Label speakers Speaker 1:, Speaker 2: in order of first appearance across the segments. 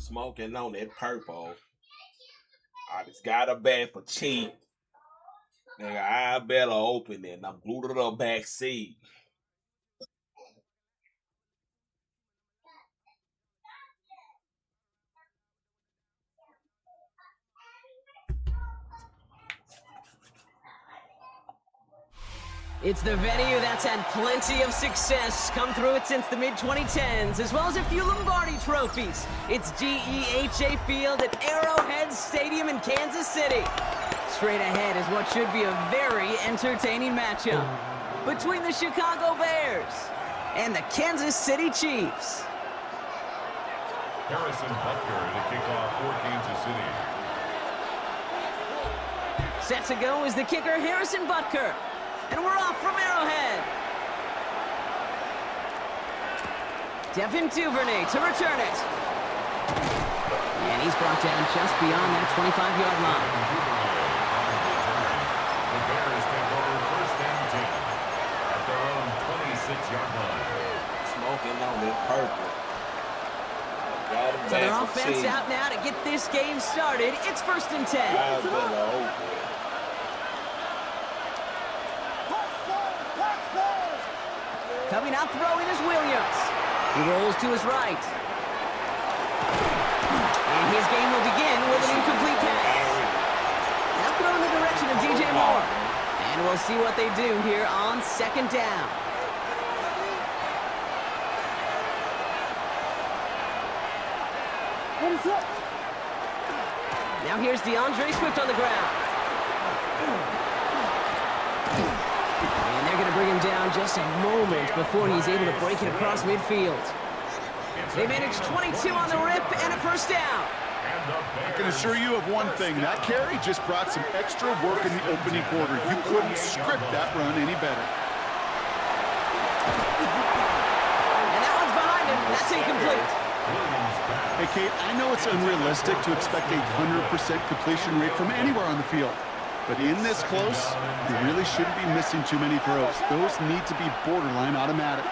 Speaker 1: Smoking on that purple. I just got a bad for cheap. Nigga, I better open it and I'm glued to the back seat.
Speaker 2: It's the venue that's had plenty of success, come through it since the mid-2010s, as well as a few Lombardi trophies. It's GEHA Field at Arrowhead Stadium in Kansas City. Straight ahead is what should be a very entertaining matchup between the Chicago Bears and the Kansas City Chiefs.
Speaker 3: Harrison Butker to kick off for Kansas City.
Speaker 2: Set to go is the kicker, Harrison Butker. And we're off from Arrowhead. Devin Duvernay to return it. And he's brought down just beyond that 25-yard line.
Speaker 3: The Bears take over first and 10 at their own 26-yard line.
Speaker 1: Smoking on that purple.
Speaker 2: So their offense out now to get this game started. It's first and 10. Coming out throwing is Williams. He rolls to his right. And his game will begin with an incomplete pass. Now throw in the direction of DJ Moore. And we'll see what they do here on second down. Now here's DeAndre Swift on the ground. And they're going to bring him down just a moment before he's able to break it across midfield. They managed 22 on the rip and a first down.
Speaker 4: I can assure you of one thing. That carry just brought some extra work in the opening quarter. You couldn't script that run any better.
Speaker 2: And that one's behind him. That's incomplete.
Speaker 4: Hey, Kate, I know it's unrealistic to expect a 100% completion rate from anywhere on the field. But in this close, you really shouldn't be missing too many throws. Those need to be borderline automatic.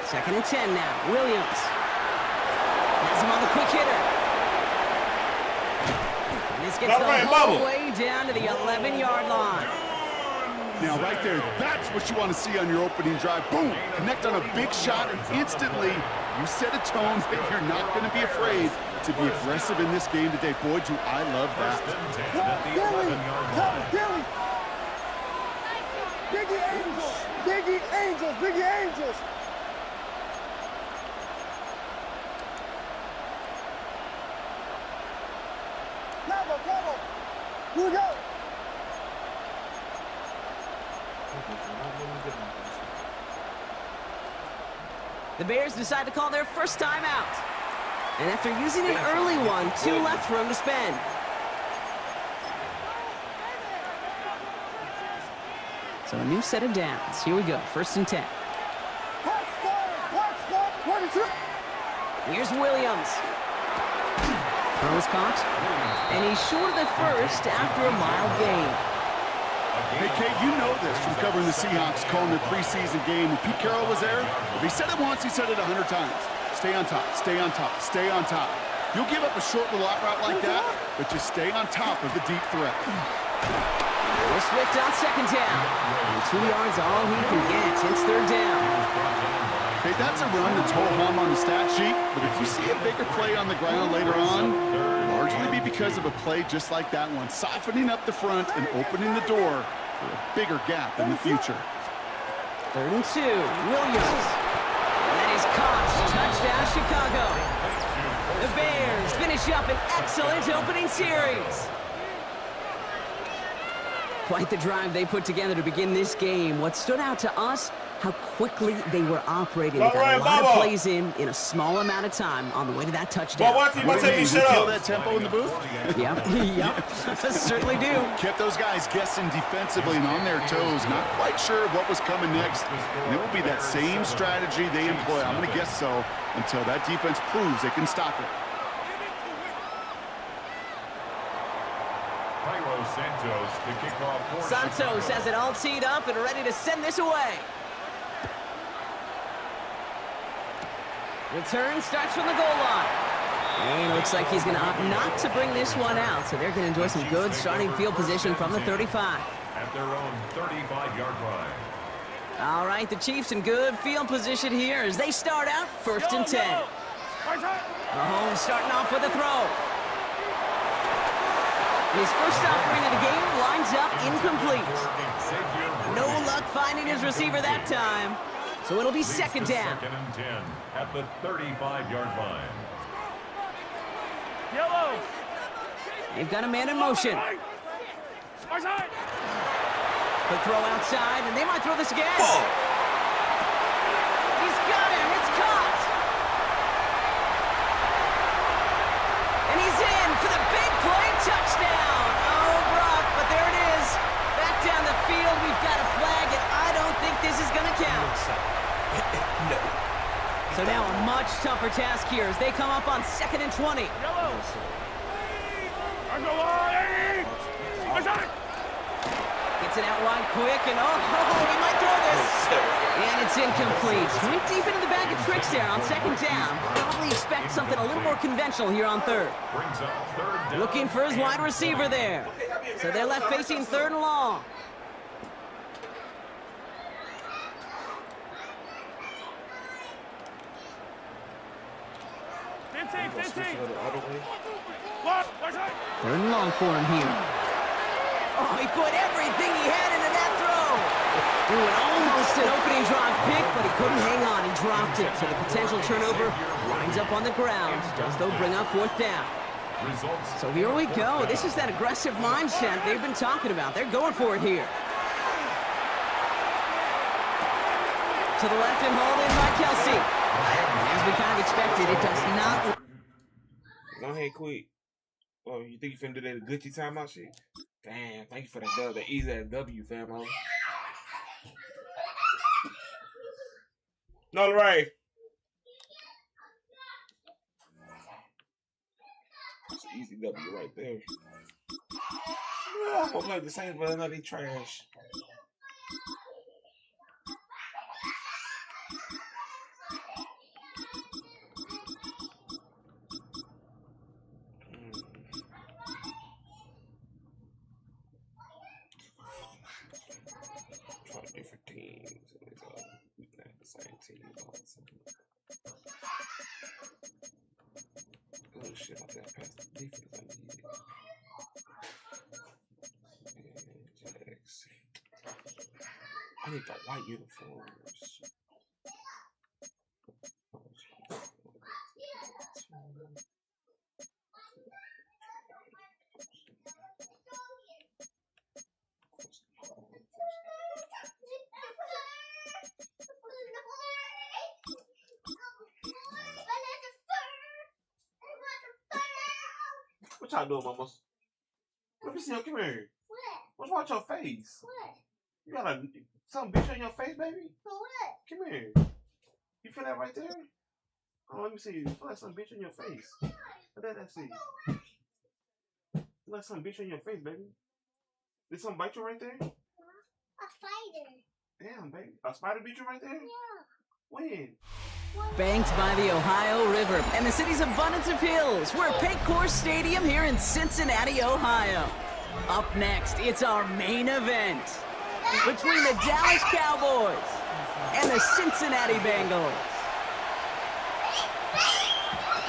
Speaker 2: Second and 10 now. Williams has him on the quick hitter. And this gets the whole way down to the 11-yard line.
Speaker 4: Now, right there, that's what you want to see on your opening drive. Boom! Connect on a big shot, and instantly you set a tone that you're not going to be afraid to be aggressive in this game today. Boy, do I love that.
Speaker 5: Biggie Angels! Biggie Angels! Biggie Angels! Come on! Here we go!
Speaker 2: The Bears decide to call their first time out. And after using an early one, 2 left for him to spend. So a new set of downs. Here we go, first and 10. Here's Williams. Throw is caught. And he's short of the first after a mild gain.
Speaker 4: Hey, Kate, you know this from covering the Seahawks, calling their preseason game. When Pete Carroll was there, if he said it once, he said it 100 times. Stay on top, stay on top, stay on top. You'll give up a short little out route like that, but just stay on top of the deep threat.
Speaker 2: Will Swift on second down. And 2 yards all he can get. It's third down.
Speaker 4: Hey, that's a run that's ho-hum on the stat sheet, but if you see a bigger play on the ground later on, largely be because of a play just like that one, softening up the front and opening the door for a bigger gap in the future.
Speaker 2: Third and 2, Williams. And that is caught. Touchdown, Chicago. The Bears finish up an excellent opening series. Quite the drive they put together to begin this game. What stood out to us, how quickly they were operating. They got a lot of plays in a small amount of time on the way to that touchdown.
Speaker 4: You feel that tempo in the booth?
Speaker 2: Yep, certainly do.
Speaker 4: Kept those guys guessing defensively and on their toes, not quite sure what was coming next. And it will be that same strategy they employ, I'm going to guess so, until that defense proves they can stop it.
Speaker 3: Santos to kick off for
Speaker 2: Santos has it all teed up and ready to send this away. Return starts from the goal line. And looks like he's going to opt not to bring this one out, so they're going to enjoy some good starting field position from the 35.
Speaker 3: At their own 35-yard line.
Speaker 2: All right, the Chiefs in good field position here as they start out 1st and 10. Mahomes starting off with a throw. His first offering of the game lines up incomplete. No luck finding his receiver that time, so it'll be 2nd down.
Speaker 3: 2nd and 10 at the 35-yard line.
Speaker 5: Yellow.
Speaker 2: They've got a man in motion. Quick throw outside, and they might throw this again.
Speaker 1: Oh.
Speaker 2: He's got him. It's caught. And he's in for the big play touchdown. Oh, Brock, but there it is. Back down the field, we've got a flag, and I don't think this is going to count.
Speaker 1: No.
Speaker 2: So now a much tougher task here as they come up on 2nd and 20.
Speaker 5: Yellow.
Speaker 2: Gets it out wide quick, and he might throw this. And it's incomplete. Went deep into the bag of tricks there on 2nd down. Probably expect something a little more conventional here on 3rd.
Speaker 3: Brings up 3rd down.
Speaker 2: Looking for his wide receiver there. So they're left facing 3rd and long. Third and long for him here. Oh, he put everything he had into that throw. Threw it almost an opening drive pick, but he couldn't hang on. He dropped it. So the potential turnover winds up on the ground. Does, though, bring up 4th down. So here we go. This is that aggressive mindset they've been talking about. They're going for it here. To the left and hauled in by Kelsey. And as we kind of expected, it does not...
Speaker 1: Go ahead, quick. Oh, you think you finna do that Gucci timeout shit? Damn, thank you for that dub. That easy ass W, famo. No, right. That's an easy W right there. Yeah, I'm gonna play the same, but I know they trash. Different teams, and we can have the same team. Oh shit, I think I passed the defense I needed. And Jax. I need the white uniforms. What y'all doing, mamas? Let me see your, come here.
Speaker 6: What?
Speaker 1: What's wrong with your face?
Speaker 6: What?
Speaker 1: You got some bitch on your face, baby?
Speaker 6: For what?
Speaker 1: Come here. You feel that right there? Oh, let me see. You feel like some bitch on your face. Let that see. You like some bitch on your face, baby. Did something bite you right there?
Speaker 6: A spider.
Speaker 1: Damn, baby. A spider beat you right there?
Speaker 6: Yeah.
Speaker 1: When?
Speaker 2: Banked by the Ohio River and the city's abundance of hills. We're at Paycor Stadium here in Cincinnati, Ohio. Up next, it's our main event between the Dallas Cowboys and the Cincinnati Bengals.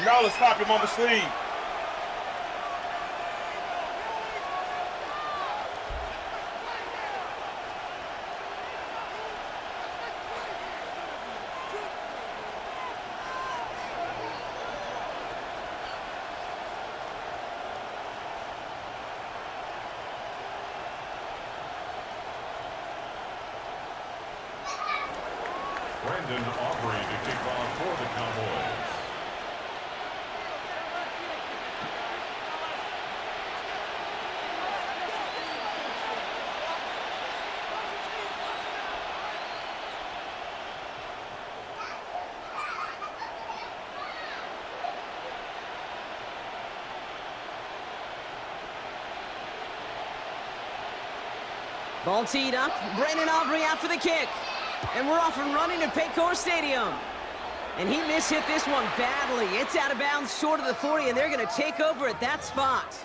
Speaker 1: Y'all stop your mama's sleep.
Speaker 3: Brandon Aubrey to kick off for the Cowboys.
Speaker 2: Ball teed up. Brandon Aubrey out for the kick. And we're off and running at Paycor Stadium. And he mishit this one badly. It's out of bounds short of the 40, and they're going to take over at that spot.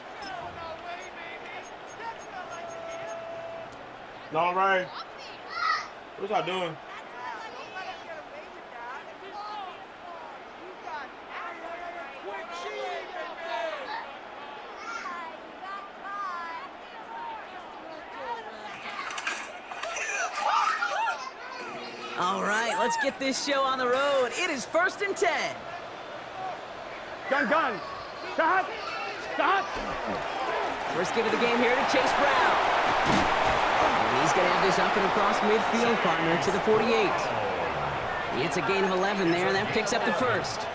Speaker 1: All right. What y'all doing?
Speaker 2: All right, let's get this show on the road. It is 1st and 10.
Speaker 5: Gun. Stop.
Speaker 2: First give of the game here to Chase Brown. And he's going to have this up and across midfield, partner, to the 48. It's a gain of 11 there, and that picks up the first.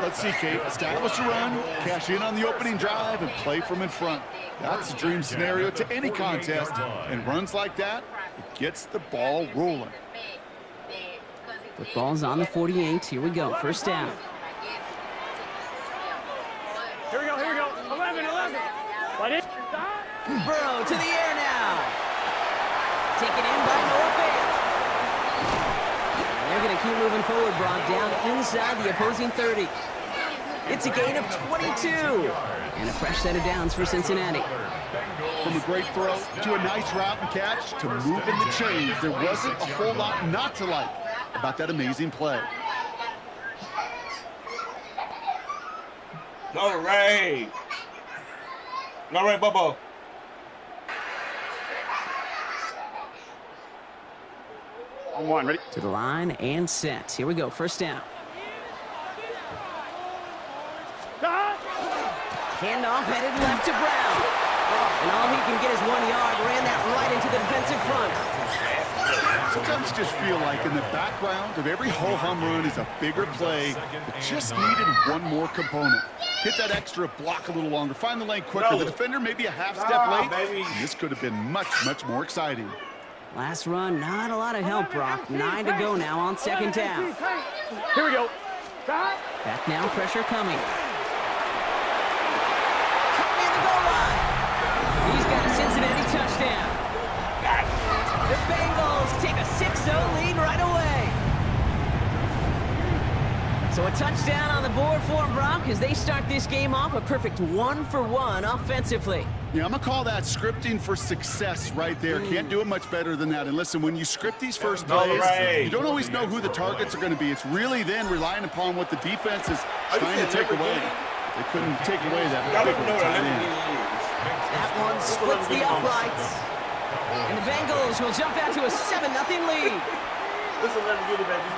Speaker 4: Let's see, Kate. Establish a run, cash in on the opening drive, and play from in front. That's a dream scenario to any contest. And runs like that, it gets the ball rolling.
Speaker 2: Football's on the 48. Here we go. First down.
Speaker 5: Here we go. 11. Let it.
Speaker 2: Burrow to the air now. Taken in by Noah Fant. And they're going to keep moving forward, Brock, down inside the opposing 30. It's a gain of 22. And a fresh set of downs for Cincinnati.
Speaker 4: From a great throw to a nice route and catch to moving the chains, there wasn't a whole lot not to like about that amazing play.
Speaker 1: All right, Bubba.
Speaker 5: On one, ready?
Speaker 2: To the line and set. Here we go. First down. Handoff headed left to Brown. And all he can get is 1 yard. Ran that right into the defensive front.
Speaker 4: Sometimes you just feel like in the background of every ho-hum run is a bigger play that just needed one more component. Hit that extra block a little longer. Find the lane quicker. The defender maybe a half step late. This could have been much more exciting.
Speaker 2: Last run, not a lot of help, Brock. 9 to go now on second down.
Speaker 5: Here we go.
Speaker 2: Back now, pressure coming. Coming in the goal line. He's got a Cincinnati touchdown. The Bengals take a 6-0 lead right away. So a touchdown on the board for them, Brock, as they start this game off a perfect 1-for-1 offensively.
Speaker 4: Yeah, I'm going to call that scripting for success right there. Can't do it much better than that. And listen, when you script these first plays, you don't always know who the targets are going to be. It's really then relying upon what the defense is trying to take away. They couldn't take away that big tight end.
Speaker 2: That one splits the uprights. And the Bengals will jump out to a 7-0 lead.
Speaker 1: This will never get it, baby.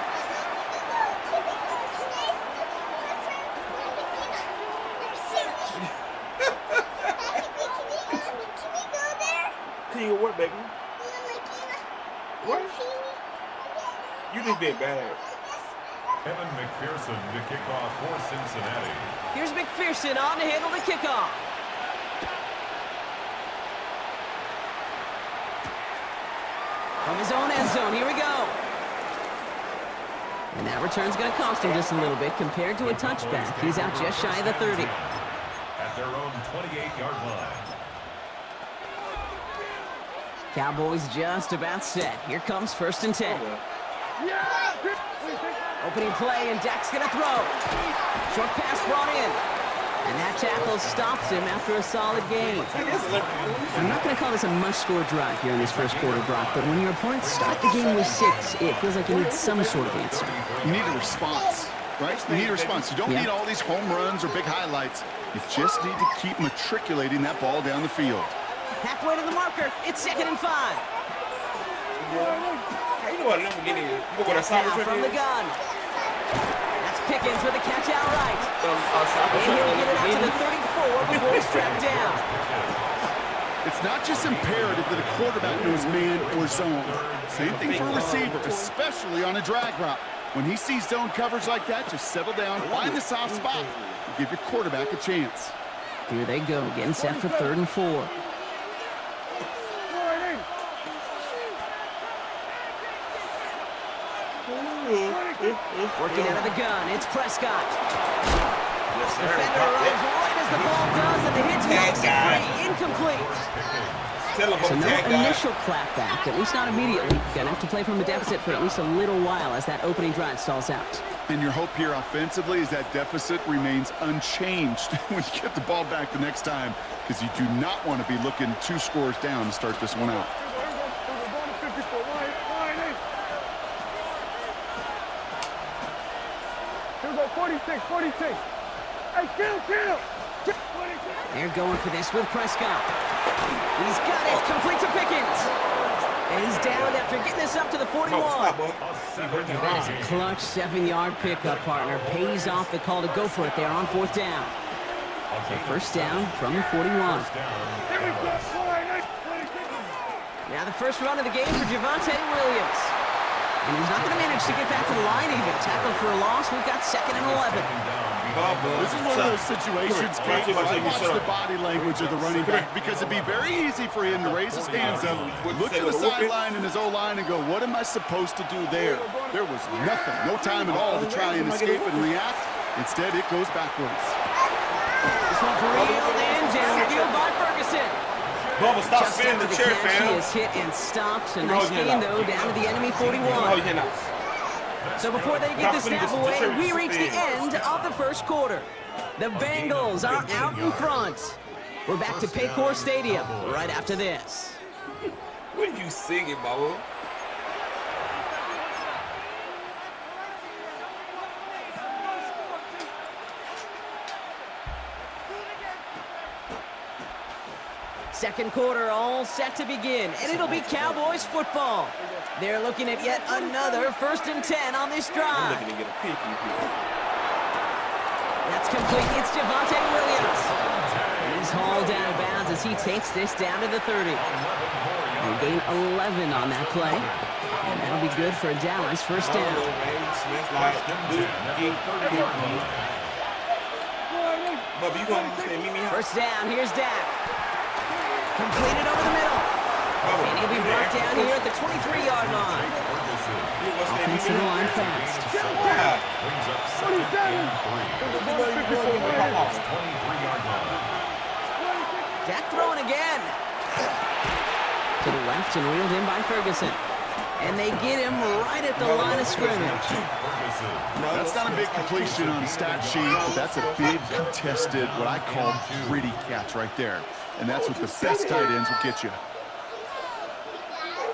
Speaker 1: Can you work, baby? What? You just did bad.
Speaker 3: Evan McPherson to kick off for Cincinnati.
Speaker 2: Here's McPherson on to handle the kickoff. From his own end zone, here we go. And that return's going to cost him just a little bit compared to a touchback. He's out just shy of the 30.
Speaker 3: At their own 28-yard line.
Speaker 2: Cowboys just about set. Here comes 1st and 10. Opening play, and Dak's going to throw. Short pass brought in. And that tackle stops him after a solid gain. I'm not going to call this a must-score drive here in this first quarter, Brock, but when your opponents start the game with 6, it feels like you need some sort of answer.
Speaker 4: You need a response, right? You need a response. You don't need all these home runs or big highlights. You just need to keep matriculating that ball down the field.
Speaker 2: Halfway to the marker. It's 2nd and 5.
Speaker 1: You know what? Let me get in. You know what a soccer
Speaker 2: Now from the gun. That's Pickens with a catch outright. And he'll get it out to the 34 before he's trapped down.
Speaker 4: It's not just imperative that a quarterback knows man or zone. Same thing for a receiver, especially on a drag route. When he sees zone coverage like that, just settle down, find the soft spot, and give your quarterback a chance.
Speaker 2: Here they go, getting set for 3rd and 4. Working out of the gun, it's Prescott. Defender arrives right as the ball does, and the hit knocks it free. Incomplete. So no initial clapback, at least not immediately. Gonna have to play from a deficit for at least a little while as that opening drive stalls out.
Speaker 4: And your hope here offensively is that deficit remains unchanged when you get the ball back the next time, because you do not want to be looking 2 scores down to start this one out.
Speaker 5: Here we go, 46, 46. Hey, kill.
Speaker 2: They're going for this with Prescott. He's got it, complete to Pickens. And he's down after getting this up to the 41. That is a clutch 7-yard pickup, partner. Pays off the call to go for it there on 4th down. So first down from the 41. Now the first run of the game for Javonte Williams. And he's not going to manage to get back to the line even. Tackle for a loss. We've got 2nd and 11.
Speaker 4: This is one of those situations, Kate, where I watch the body language of the running back, because it'd be very easy for him to raise his hands up, look to the sideline and his O-line and go, what am I supposed to do there? There was nothing, no time at all to try and escape and react. Instead, it goes backwards.
Speaker 2: This one's reeled in, downfield by Ferguson.
Speaker 1: Bubba, stop
Speaker 2: Just
Speaker 1: spinning
Speaker 2: after
Speaker 1: the chair,
Speaker 2: catch, he
Speaker 1: fam.
Speaker 2: is hit and stopped. A nice gain, though, down to the enemy 41. So before they get the snap away, we reach the end of the first quarter. The Bengals are out in front. We're back to Paycor Stadium right after this.
Speaker 7: What are you singing, Bubba?
Speaker 2: Second quarter all set to begin, and it'll be Cowboys football. They're looking at yet another 1st and 10 on this drive.
Speaker 7: I'm looking to get a peek here.
Speaker 2: That's complete. It's Javonte Williams. And he's hauled out of bounds as he takes this down to the 30. They gain 11 on that play. And that'll be good for Dallas first down.
Speaker 7: Bubba, you gonna meet me?
Speaker 2: First down, here's Dak. Completed over the middle. And he'll be brought down here at the 23-yard line. Offensive line fast. Dak throwing again. To the left and reeled in by Ferguson. And they get him right at the line of scrimmage.
Speaker 4: That's not a big completion on the stat sheet, but that's a big contested, what I call gritty catch right there. And that's what the best tight ends will get you.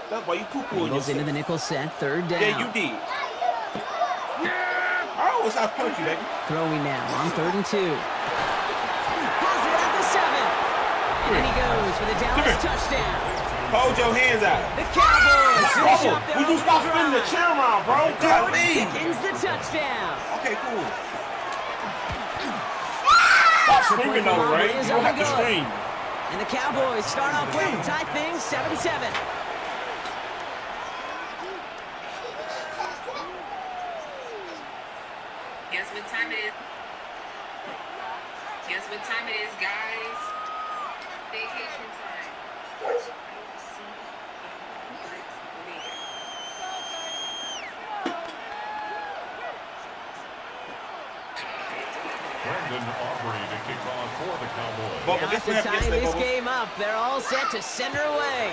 Speaker 7: That's why you poo-poo.
Speaker 2: Goes into the nickel set, 3rd down.
Speaker 7: Yeah, you did. I always have punch you, baby.
Speaker 2: Throwing now on 3rd and 2. Has it at the 7. And then he goes for the Dallas touchdown.
Speaker 7: Hold your hands out.
Speaker 2: The Cowboys finish up their
Speaker 1: Would you stop spinning the chair around, bro?
Speaker 7: Got me.
Speaker 2: Pickens the touchdown.
Speaker 7: Okay, cool.
Speaker 1: Stop screaming though, right? You don't have to scream.
Speaker 2: And the Cowboys start off well to tie things 7-7.
Speaker 8: Guess what time it is? Guess what time it is, guys? Vacation time.
Speaker 3: Brandon Aubrey to kick off for the Cowboys.
Speaker 2: Now after tying this game up, they're all set to send her away.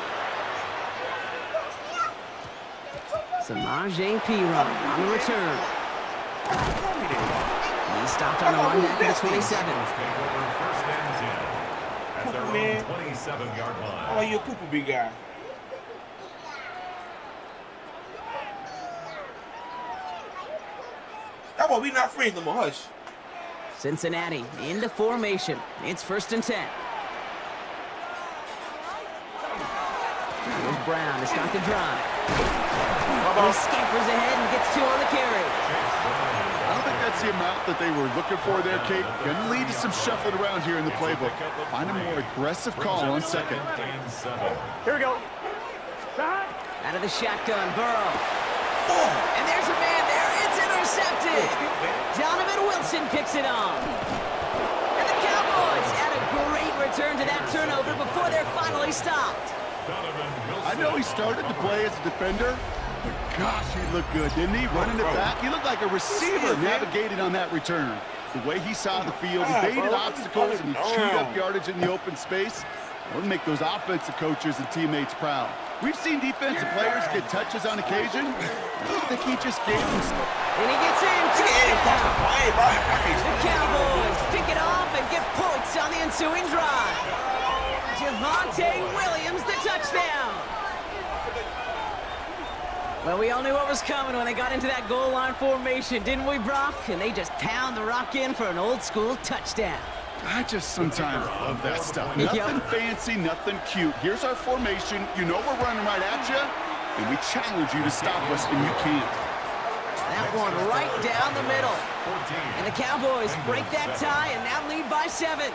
Speaker 2: Samaje Perine on the return. He stopped on a run back at the 27.
Speaker 3: First and 10 at their own 27-yard line.
Speaker 7: Oh, you a poo-poo big guy. That's why we not friends no more. Hush.
Speaker 2: Cincinnati into formation. It's 1st and 10. Here's Brown to start the drive. He scampers ahead and gets 2 on the carry.
Speaker 4: I don't think that's the amount that they were looking for there, Kate. Going to lead to some shuffling around here in the playbook. Find a more aggressive call on 2nd.
Speaker 5: Here we go.
Speaker 2: Out of the shotgun, Burrow. And there's a man there. It's intercepted. Donovan Wilson picks it on. And the Cowboys had a great return to that turnover before they're finally stopped.
Speaker 4: I know he started to play as a defender, but gosh, he looked good, didn't he? Running it back. He looked like a receiver navigating on that return. The way he saw the field, he baited obstacles, and he chewed up yardage in the open space. It'll make those offensive coaches and teammates proud. We've seen defensive players get touches on occasion. I don't think he just gave them some.
Speaker 2: And he gets in. Touchdown. The Cowboys pick it off and get points on the ensuing drive. Javonte Williams, the touchdown. Well, we all knew what was coming when they got into that goal line formation, didn't we, Brock? And they just pound the rock in for an old-school touchdown.
Speaker 4: I just sometimes love that stuff. Nothing fancy, nothing cute. Here's our formation. You know we're running right at you, and we challenge you to stop us, and you can't.
Speaker 2: That one right down the middle. And the Cowboys break that tie and now lead by 7.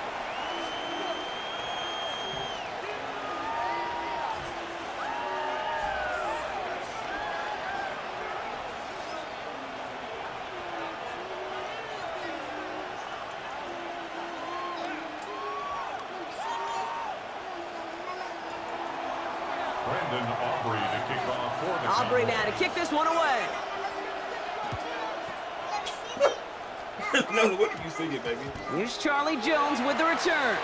Speaker 2: Aubrey now to kick this one away.
Speaker 7: No, what did you sing it, baby?
Speaker 2: Here's Charlie Jones with the return.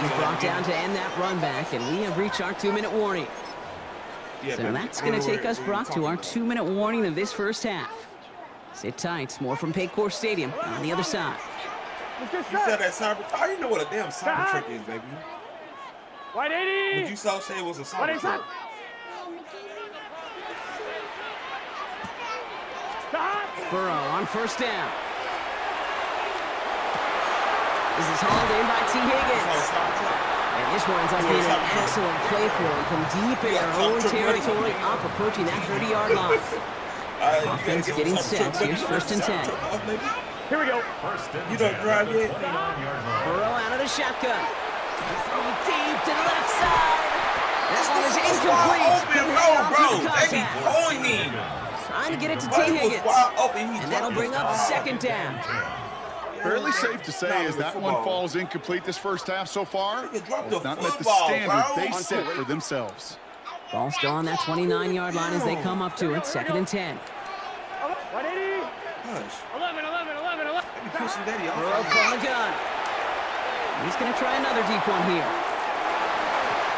Speaker 2: He's brought down to end that run back, and we have reached our 2-minute warning.
Speaker 7: Yeah,
Speaker 2: So
Speaker 7: baby.
Speaker 2: that's going to take us, Brock, to our 2-minute warning of this first half. Sit tight. More from Paycor Stadium on the other side.
Speaker 7: You said that cyber. I didn't know what a damn cyber trick is, baby.
Speaker 5: 180.
Speaker 7: Would you so say it was a cyber trick?
Speaker 2: Burrow on first down. This is hauled in by T. Higgins. And this winds up being an excellent play for him from deep in their own territory, up approaching that 30-yard line. Offense getting set. Here's first and 10.
Speaker 5: Here we go.
Speaker 7: You don't drive yet?
Speaker 2: Burrow out of the shotgun. Throwing deep to the left side. This one is incomplete.
Speaker 7: Bro, they be throwing me.
Speaker 2: Trying to get it to T. Higgins. And that'll bring up second down.
Speaker 4: Fairly safe to say as that one falls incomplete this first half so far. It's not met the standard they set for themselves.
Speaker 2: Ball still on that 29-yard line as they come up to it. Second and 10.
Speaker 5: 180.
Speaker 7: Hush.
Speaker 5: 11.
Speaker 7: They be pushing daddy
Speaker 2: Burrow
Speaker 7: off.
Speaker 2: from the gun. He's going to try another deep one here.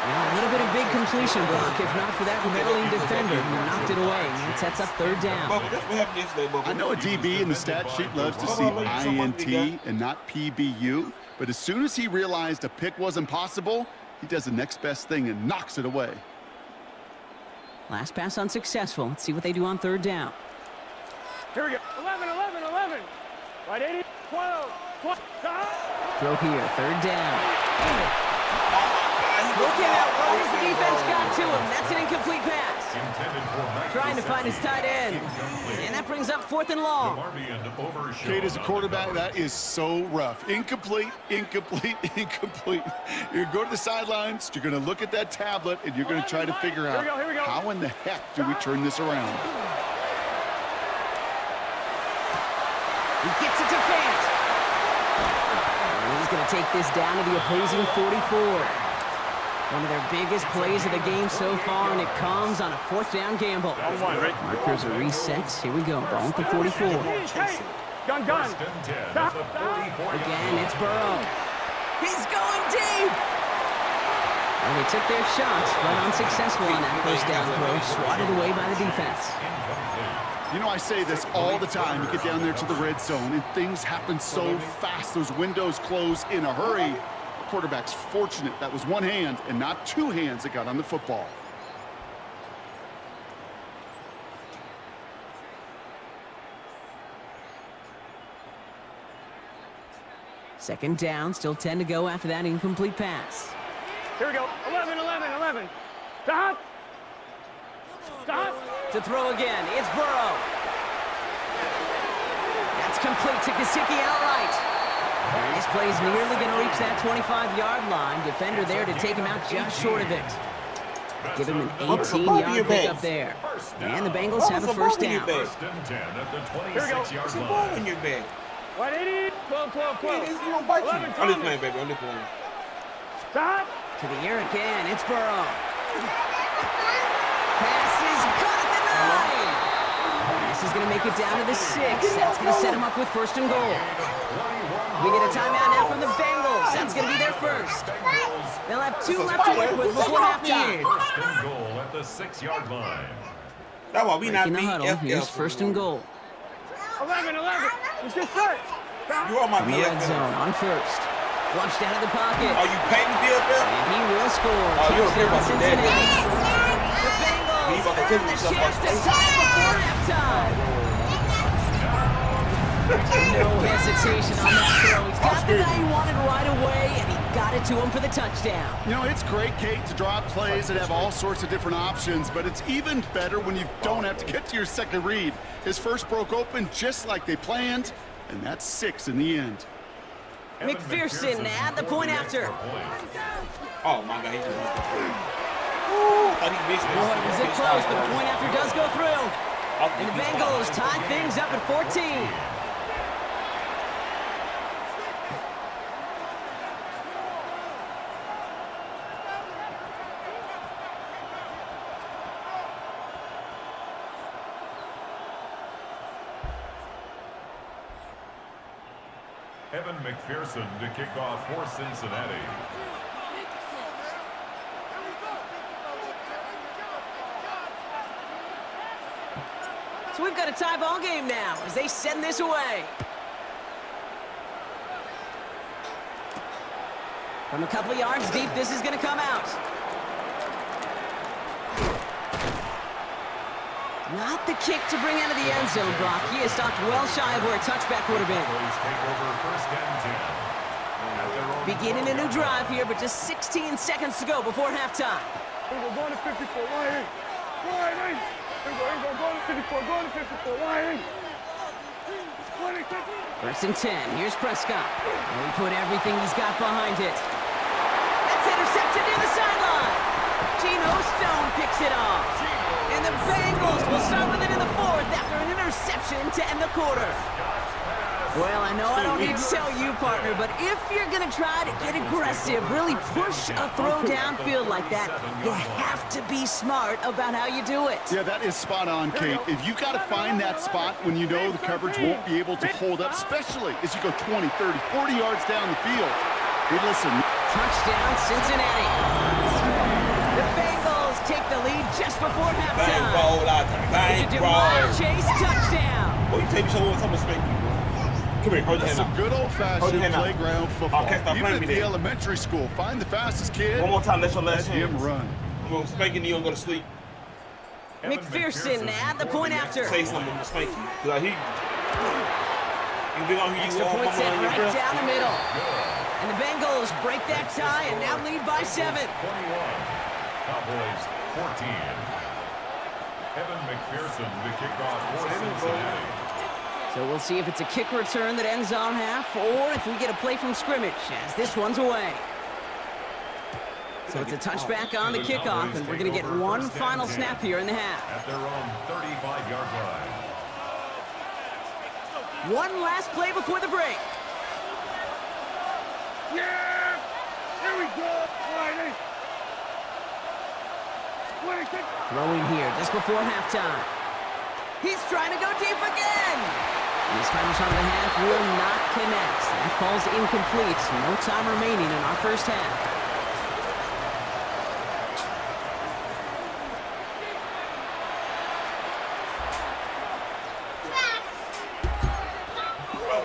Speaker 2: Now, a little bit of big completion, Brock, if not for that meddling defender who knocked it away. It sets up third down.
Speaker 7: Bubba, that's what happened yesterday, Bubba.
Speaker 4: I know a DB in the stat sheet loves to see INT and not PBU, but as soon as he realized a pick wasn't possible, he does the next best thing and knocks it away.
Speaker 2: Last pass unsuccessful. Let's see what they do on third down.
Speaker 5: Here we go. 11. 180. 12.
Speaker 2: Throw here, third down. Looking at what his defense got to him. That's an incomplete pass. Trying to find his tight end. And that brings up fourth and long.
Speaker 4: Kate, as a quarterback, that is so rough. Incomplete. You're going to go to the sidelines, you're going to look at that tablet, and you're going to try to figure out how in the heck do we turn this around.
Speaker 2: He gets it to Fant. And he's going to take this down to the opposing 44. One of their biggest plays of the game so far, and it comes on a fourth down gamble. Markers are reset. Here we go. Ball at the 44.
Speaker 5: Gun.
Speaker 2: Again, it's Burrow. He's going deep. Well, they took their shots, but unsuccessful on that first down throw. Swatted away by the defense.
Speaker 4: You know, I say this all the time. You get down there to the red zone, and things happen so fast. Those windows close in a hurry. The quarterback's fortunate that was one hand and not two hands that got on the football.
Speaker 2: Second down, still 10 to go after that incomplete pass.
Speaker 5: Here we go. 11. Stop.
Speaker 2: To throw again, it's Burrow. That's complete to Gesicki outright. And this play's nearly going to reach that 25-yard line. Defender there to take him out just short of it. Give him an 18-yard pickup there. And the Bengals have a first down.
Speaker 3: First and 10 at the 26-yard
Speaker 7: It's a
Speaker 3: line.
Speaker 7: ball in your bag.
Speaker 5: 180. 12.
Speaker 7: You don't bite you.
Speaker 5: 11,
Speaker 7: I'm just playing, baby. I'm just playing.
Speaker 5: Stop.
Speaker 2: To the air again, it's Burrow. Pass is caught at the 9. This is going to make it down to the 6. That's going to set him up with first and goal. We get a timeout now from the Bengals. Bengals. That's going to be their first. They'll have 2 left to work with before halftime.
Speaker 3: First and goal at the 6-yard line.
Speaker 7: That's why we not
Speaker 2: In the
Speaker 7: beat
Speaker 2: huddle, here's
Speaker 7: FL.
Speaker 2: first and goal.
Speaker 5: 11. Let's get set.
Speaker 7: You are my
Speaker 2: From the red
Speaker 7: BFL.
Speaker 2: zone on first. Flushed out of the pocket.
Speaker 7: Are you paying BFL?
Speaker 2: And he will score.
Speaker 7: Oh, you don't care about
Speaker 2: Touchdown,
Speaker 7: your daddy.
Speaker 2: Cincinnati. The Bengals
Speaker 7: He's about to
Speaker 2: earn
Speaker 7: kill
Speaker 2: the
Speaker 7: himself
Speaker 2: chance to
Speaker 7: on
Speaker 2: tie before halftime. No hesitation on that throw. He's got the guy he wanted right away, and he got it to him for the touchdown.
Speaker 4: You know, it's great, Kate, to draw up plays that have all sorts of different options, but it's even better when you don't have to get to your second read. His first broke open just like they planned, and that's 6 in the end.
Speaker 2: McPherson at the point after.
Speaker 7: Oh my God, he just went through. Thought he missed it.
Speaker 2: Boy, was it close, but the point after does go through. And the Bengals tie things up at 14.
Speaker 3: Evan McPherson to kick off for Cincinnati.
Speaker 2: So we've got a tie ball game now as they send this away. From a couple of yards deep, this is going to come out. Not the kick to bring out of the end zone, Brock. He has stopped well shy of where a touchback would have been.
Speaker 3: Take over first and 10.
Speaker 2: Beginning a new drive here, but just 16 seconds to go before halftime.
Speaker 5: We're going to 54. Line in. We're going to 54. Going to 54. Line in. 20.
Speaker 2: First and 10. Here's Prescott. And he put everything he's got behind it. That's intercepted near the sideline. Geno Stone picks it off. And the Bengals will start with it in the fourth after an interception to end the quarter. Well, I know I don't need to tell you, partner, but if you're going to try to get aggressive, really push a throw downfield like that, you have to be smart about how you do it.
Speaker 4: Yeah, that is spot on, Kate. If you've got to find that spot when you know the coverage won't be able to hold up, especially as you go 20, 30, 40 yards down the field. Hey, listen.
Speaker 2: Touchdown, Cincinnati. The Bengals take the lead just before halftime.
Speaker 7: Bang roll out the bang
Speaker 2: It's a
Speaker 7: roll.
Speaker 2: Jamar Chase touchdown.
Speaker 7: Boy, you take me somewhere with someone spank you. Come here, hold your
Speaker 4: That's
Speaker 7: hand
Speaker 4: some
Speaker 7: out.
Speaker 4: good
Speaker 7: Hold
Speaker 4: old-fashioned
Speaker 7: your hand out.
Speaker 4: playground football.
Speaker 7: Okay, stop
Speaker 4: Even
Speaker 7: playing
Speaker 4: at
Speaker 7: me
Speaker 4: the
Speaker 7: then.
Speaker 4: elementary school, find the fastest kid.
Speaker 7: One more time, that's your
Speaker 4: Let
Speaker 7: last
Speaker 4: him
Speaker 7: hand.
Speaker 4: run.
Speaker 7: You gonna spank you and you gonna go to sleep.
Speaker 2: McPherson at the point after.
Speaker 7: Say something, I'm gonna spank you. Like he big on who you
Speaker 2: Extra
Speaker 7: are,
Speaker 2: point
Speaker 7: mama
Speaker 2: set
Speaker 7: on your
Speaker 2: right
Speaker 7: breath.
Speaker 2: down the middle. And the Bengals break that tie and now lead by 7.
Speaker 3: 21. Cowboys 14. Evan McPherson to kick off for Cincinnati.
Speaker 2: So we'll see if it's a kick return that ends on half or if we get a play from scrimmage as this one's away. So it's a touchback on the kickoff, and we're going to get one final snap here in the half.
Speaker 3: At their own 35-yard line.
Speaker 2: One last play before the break.
Speaker 5: Yeah! Here we go! Line in. 26.
Speaker 2: Throwing here just before halftime. He's trying to go deep again. And his final shot of the half will not connect. That falls incomplete. No time remaining in our first half.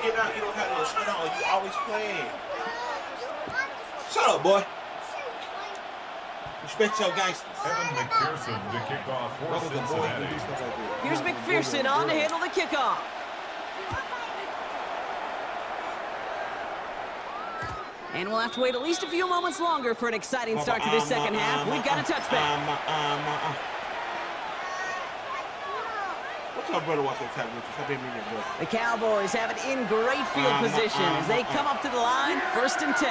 Speaker 7: Get out, you don't have no shirt on. You always playing. Shut up, boy. Respect your gangsters.
Speaker 3: Evan McPherson to kick off for Cincinnati.
Speaker 2: Here's McPherson on to handle the kickoff. And we'll have to wait at least a few moments longer for an exciting start to this second half. We've got a touchback.
Speaker 7: What's up, brother? Watch that tap, Richards. I didn't mean that, brother.
Speaker 2: The Cowboys have it in great field position as they come up to the line, 1st and 10.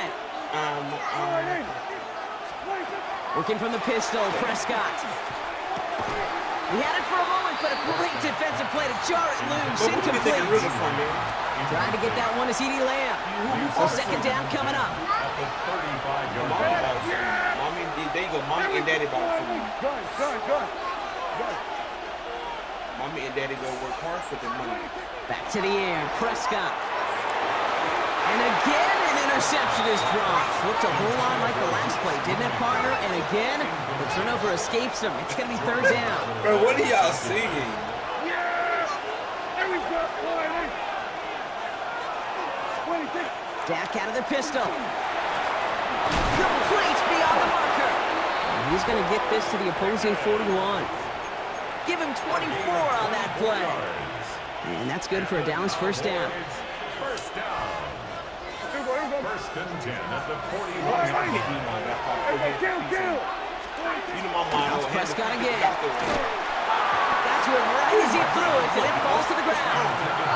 Speaker 2: Working from the pistol, Prescott. He had it for a moment, but a great defensive play to jar it loose. Incomplete. Trying to get that one to CeeDee Lamb. So second down coming up.
Speaker 3: At the 35-yard
Speaker 7: Mommy
Speaker 3: line.
Speaker 7: about it for you. Mommy, there you go. Mommy and daddy about it for you.
Speaker 5: Good.
Speaker 7: Mommy and daddy go work hard for the money.
Speaker 2: Back to the air, Prescott. And again, an interception is dropped. Looked a whole lot like the last play, didn't it, partner? And again, the turnover escapes him. It's going to be third down.
Speaker 7: Bro, what are y'all singing?
Speaker 2: Dak out of the pistol. Complete beyond the marker. And he's going to get this to the opposing 41. Give him 24 on that play. And that's good for a Dallas first down.
Speaker 3: First down. First and 10 at the 41.
Speaker 7: You know my mind.
Speaker 2: Now Prescott again. Got to him right as he threw it, and it falls to the ground.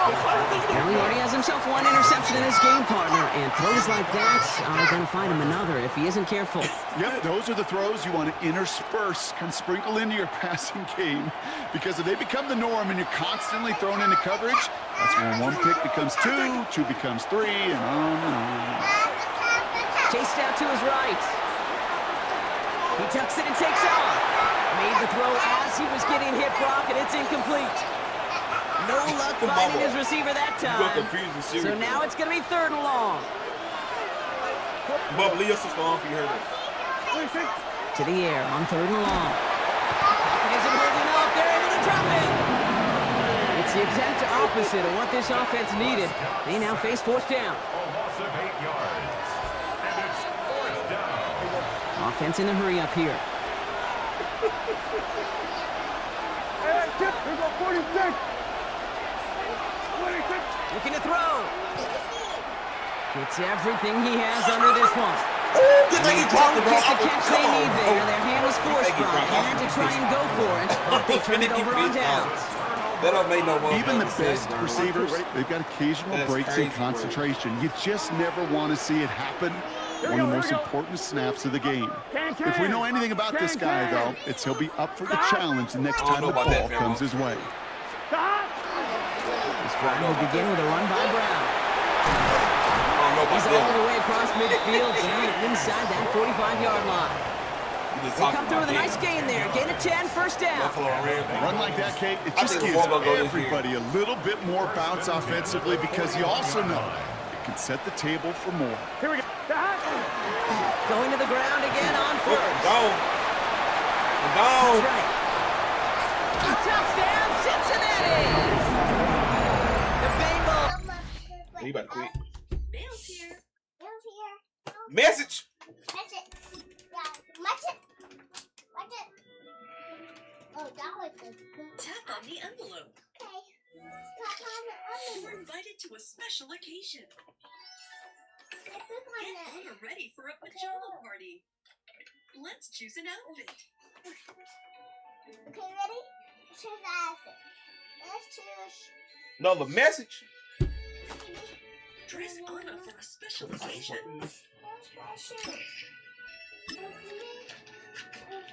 Speaker 2: Now he already has himself one interception in his game, partner, and throws like that are going to find him another if he isn't careful.
Speaker 4: Yep, those are the throws you want to intersperse, kind of sprinkle into your passing game, because if they become the norm and you're constantly thrown into coverage, that's when one pick becomes two, two becomes three, and on and on.
Speaker 2: Chased out to his right. He tucks it and takes off. Made the throw as he was getting hit, Brock, and it's incomplete. No luck finding his receiver that time. So now it's going to be third and long.
Speaker 7: Bubba, leave your sister on for you heard it.
Speaker 2: To the air on third and long. Pocket isn't holding up. They're into the drop in. It's the exact opposite of what this offense needed. They now face fourth down.
Speaker 3: A loss of 8 yards. And it's fourth down.
Speaker 2: Offense in the hurry up here. Looking to throw. Gets everything he has under this one.
Speaker 7: Good thing he dropped it, bro.
Speaker 2: Get the catch they need there. Their hand was forced, Brock. Had to try and go for it, but they turned it over on downs.
Speaker 7: That don't make no more.
Speaker 4: Even the best receivers, they've got occasional breaks in concentration. You just never want to see it happen. One of the most important snaps of the game. If we know anything about this guy, though, it's he'll be up for the challenge the next time the ball comes his way.
Speaker 2: This drive will begin with a run by Brown. He's all the way across midfield, down inside that 45-yard line. They come through with a nice gain there. Gain of 10, first down.
Speaker 4: A run like that, Kate, it just gives everybody a little bit more bounce offensively because you also know it can set the table for more.
Speaker 5: Here we go.
Speaker 2: Going to the ground again on first.
Speaker 7: Gone.
Speaker 2: That's right. A touchdown, Cincinnati! The Bengals.
Speaker 7: You about to quit.
Speaker 8: Bale's here.
Speaker 7: Message.
Speaker 6: Oh, that was good.
Speaker 8: Tap on the envelope.
Speaker 6: Okay. Tap on the
Speaker 8: We're
Speaker 6: envelope.
Speaker 8: invited to a special occasion.
Speaker 6: I put my
Speaker 8: Get
Speaker 6: name.
Speaker 8: Anna ready for a pajama party. Let's choose an outfit.
Speaker 6: Okay, ready? Choose the outfit. Let's choose.
Speaker 7: No, the message.
Speaker 8: Dress Anna for a special occasion.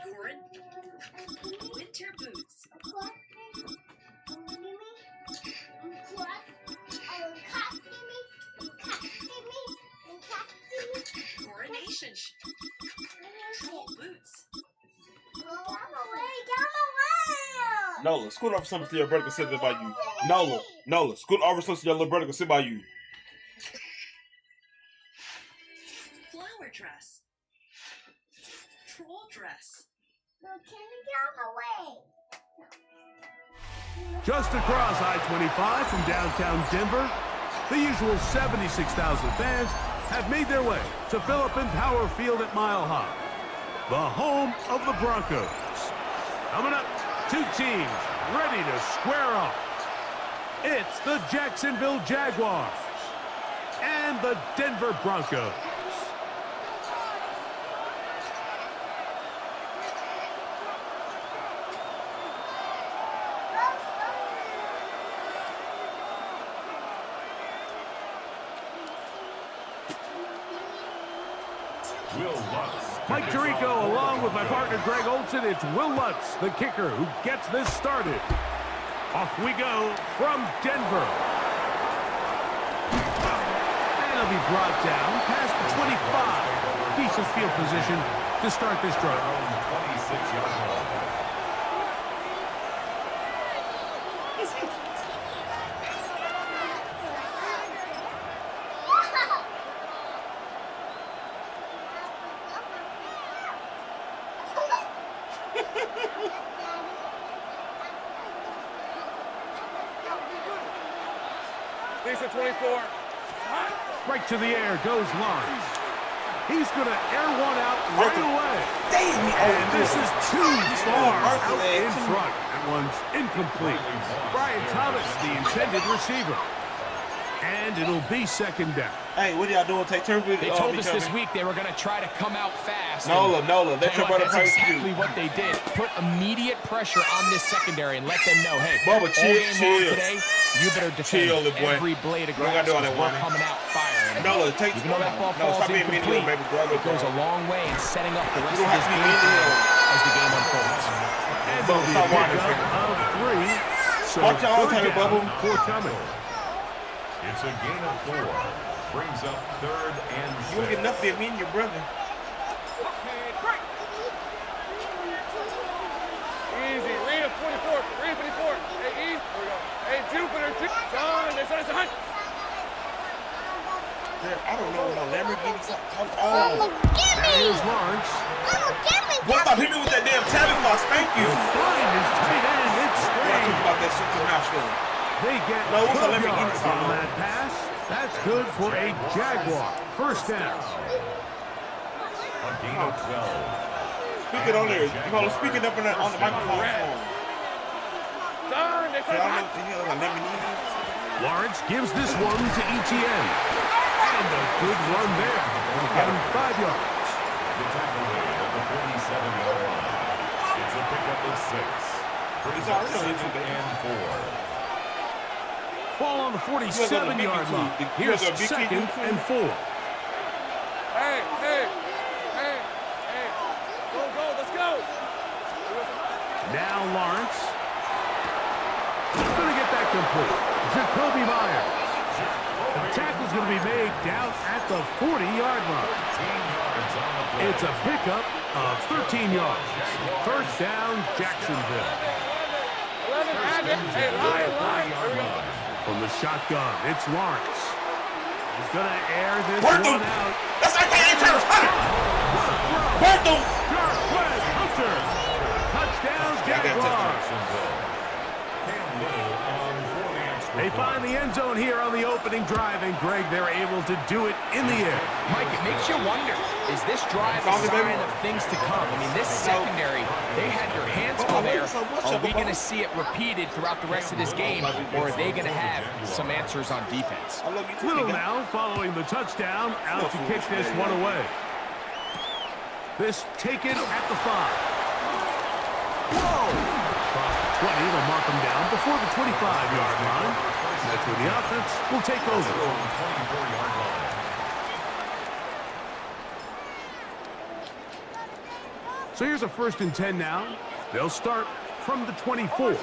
Speaker 8: Corin, winter boots. Coronation troll boots.
Speaker 7: Nola, scoot over something to your brother can sit there by you. Nola, scoot over something to your little brother can sit by you.
Speaker 8: Flower dress. Troll dress.
Speaker 5: Just across I-25 from downtown Denver, the usual 76,000 fans have made their way to Philip Power Field at Mile High, the home of the Broncos. Coming up, two teams ready to square off. It's the Jacksonville Jaguars and the Denver Broncos. Mike Tirico, along with my partner Greg Olson, it's Will Lutz, the kicker, who gets this started. Off we go from Denver. And it'll be brought down past the 25. Decent field position to start this drive.
Speaker 3: 26-yard line.
Speaker 9: These are 24.
Speaker 5: Right to the air goes Lawrence. He's going to air one out right away. And this is too far out in front. That one's incomplete. Brian Thomas, the intended receiver. And it'll be second down.
Speaker 7: Hey, what are y'all doing? Take turns with
Speaker 10: They told us this week they were going to try to come out fast.
Speaker 7: Nola, let your brother
Speaker 10: That's
Speaker 7: play
Speaker 10: exactly what they did. Put immediate pressure on this secondary and let them know, hey,
Speaker 7: Bubba, chill.
Speaker 10: today, you better defend every blade of grass because we're coming out firing.
Speaker 7: Nola, take
Speaker 10: Even though that ball falls incomplete, it goes a long way in setting up the rest of this game as the game unfolds.
Speaker 5: And there'll be a pickup of 3. So
Speaker 7: watch out,
Speaker 5: Bubba. 4 coming.
Speaker 3: It's a gain of 4. Brings up 3rd and 6.
Speaker 7: You won't get enough of me and your brother.
Speaker 9: Easy. Read a 24. Read a 24. Hey, E. Here we go. Hey, Jupiter. John, there's a hunt.
Speaker 7: I don't know what a Lamborghini's like.
Speaker 5: Here's Lawrence.
Speaker 7: What stop hitting me with that damn tabby if I spank you?
Speaker 5: Find his tight end. It's
Speaker 7: What I
Speaker 5: straight.
Speaker 7: talk about that shit to the mouth show.
Speaker 5: They get
Speaker 7: No, what's a
Speaker 5: 12
Speaker 7: Lamborghini
Speaker 5: yards
Speaker 7: song?
Speaker 5: on that pass. That's good for a Jaguar. First down.
Speaker 3: A gain of 12.
Speaker 7: Speak it on there. You call him speaking up on the microphone.
Speaker 9: John, there's
Speaker 7: I
Speaker 9: a
Speaker 7: don't know
Speaker 9: hunt.
Speaker 7: what the hell a Lamborghini is.
Speaker 5: Lawrence gives this one to Etienne. And a good run there. Get him 5 yards.
Speaker 3: The tackle made at the 47-yard line. It's a pickup of 6. Brings up 2nd and 4.
Speaker 5: Ball on the 47-yard line. Here's 2nd and 4.
Speaker 9: Hey. Go, let's go.
Speaker 5: Now Lawrence. Going to get that complete. Jacoby Myers. The tackle's going to be made down at the 40-yard line. It's a pickup of 13 yards. First down, Jacksonville.
Speaker 9: 11, hey, line. Here we go.
Speaker 5: From the shotgun, it's Lawrence. He's going to air this
Speaker 7: Worth
Speaker 5: one
Speaker 7: him.
Speaker 5: out.
Speaker 7: That's like that Terrence Hunter. Worth him.
Speaker 5: Darquez Hunter. Touchdown, Jaguars. They find the end zone here on the opening drive, and Greg, they're able to do it in the air.
Speaker 10: Mike, it makes you wonder, is this drive a sign of things to come? I mean, this secondary, they had their hands full there. Are we going to see it repeated throughout the rest of this game, or are they going to have some answers on defense?
Speaker 5: Little now following the touchdown, out to kick this one away. This taken at the 5. Whoa! Across the 20, they'll mark them down before the 25-yard line. That's where the offense will take over. So here's a 1st and 10 now. They'll start from the 24.
Speaker 9: Ready.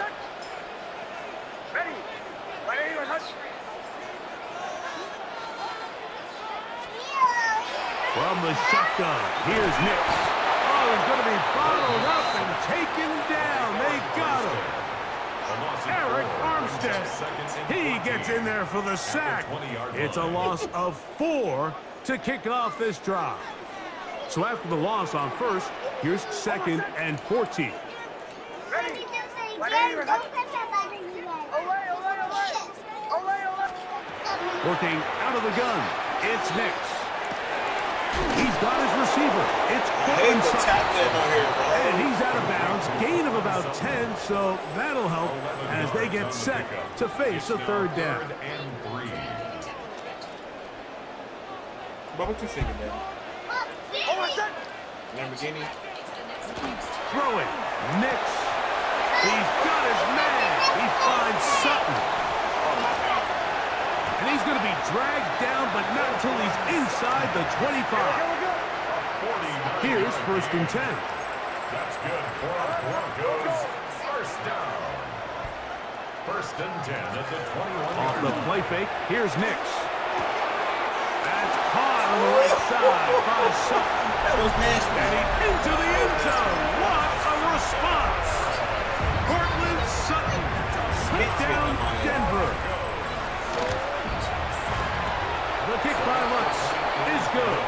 Speaker 5: From the shotgun, here's Nix. Oh, he's going to be bottled up and taken down. They got him. Eric Armstead. He gets in there for the sack. It's a loss of 4 to kick off this drive. So after the loss on 1st, here's 2nd and 14. Working out of the gun, it's Nix. He's got his receiver. It's Cortland Sutton. And he's out of bounds. Gain of about 10, so that'll help as they get set to face a 3rd down.
Speaker 7: But what you thinking, man? Lamborghini.
Speaker 5: Throwing. Nix. He's got his man. He finds Sutton. And he's going to be dragged down, but not until he's inside the 25. Here's 1st and 10.
Speaker 3: That's good for our Broncos. First down. 1st and 10 at the 21.
Speaker 5: Off the play fake, here's Nix. That's caught on the right side by Sutton.
Speaker 7: That was nasty.
Speaker 5: And he's into the end zone. What a response. Cortland Sutton. Down Denver. The kick by Lutz is good.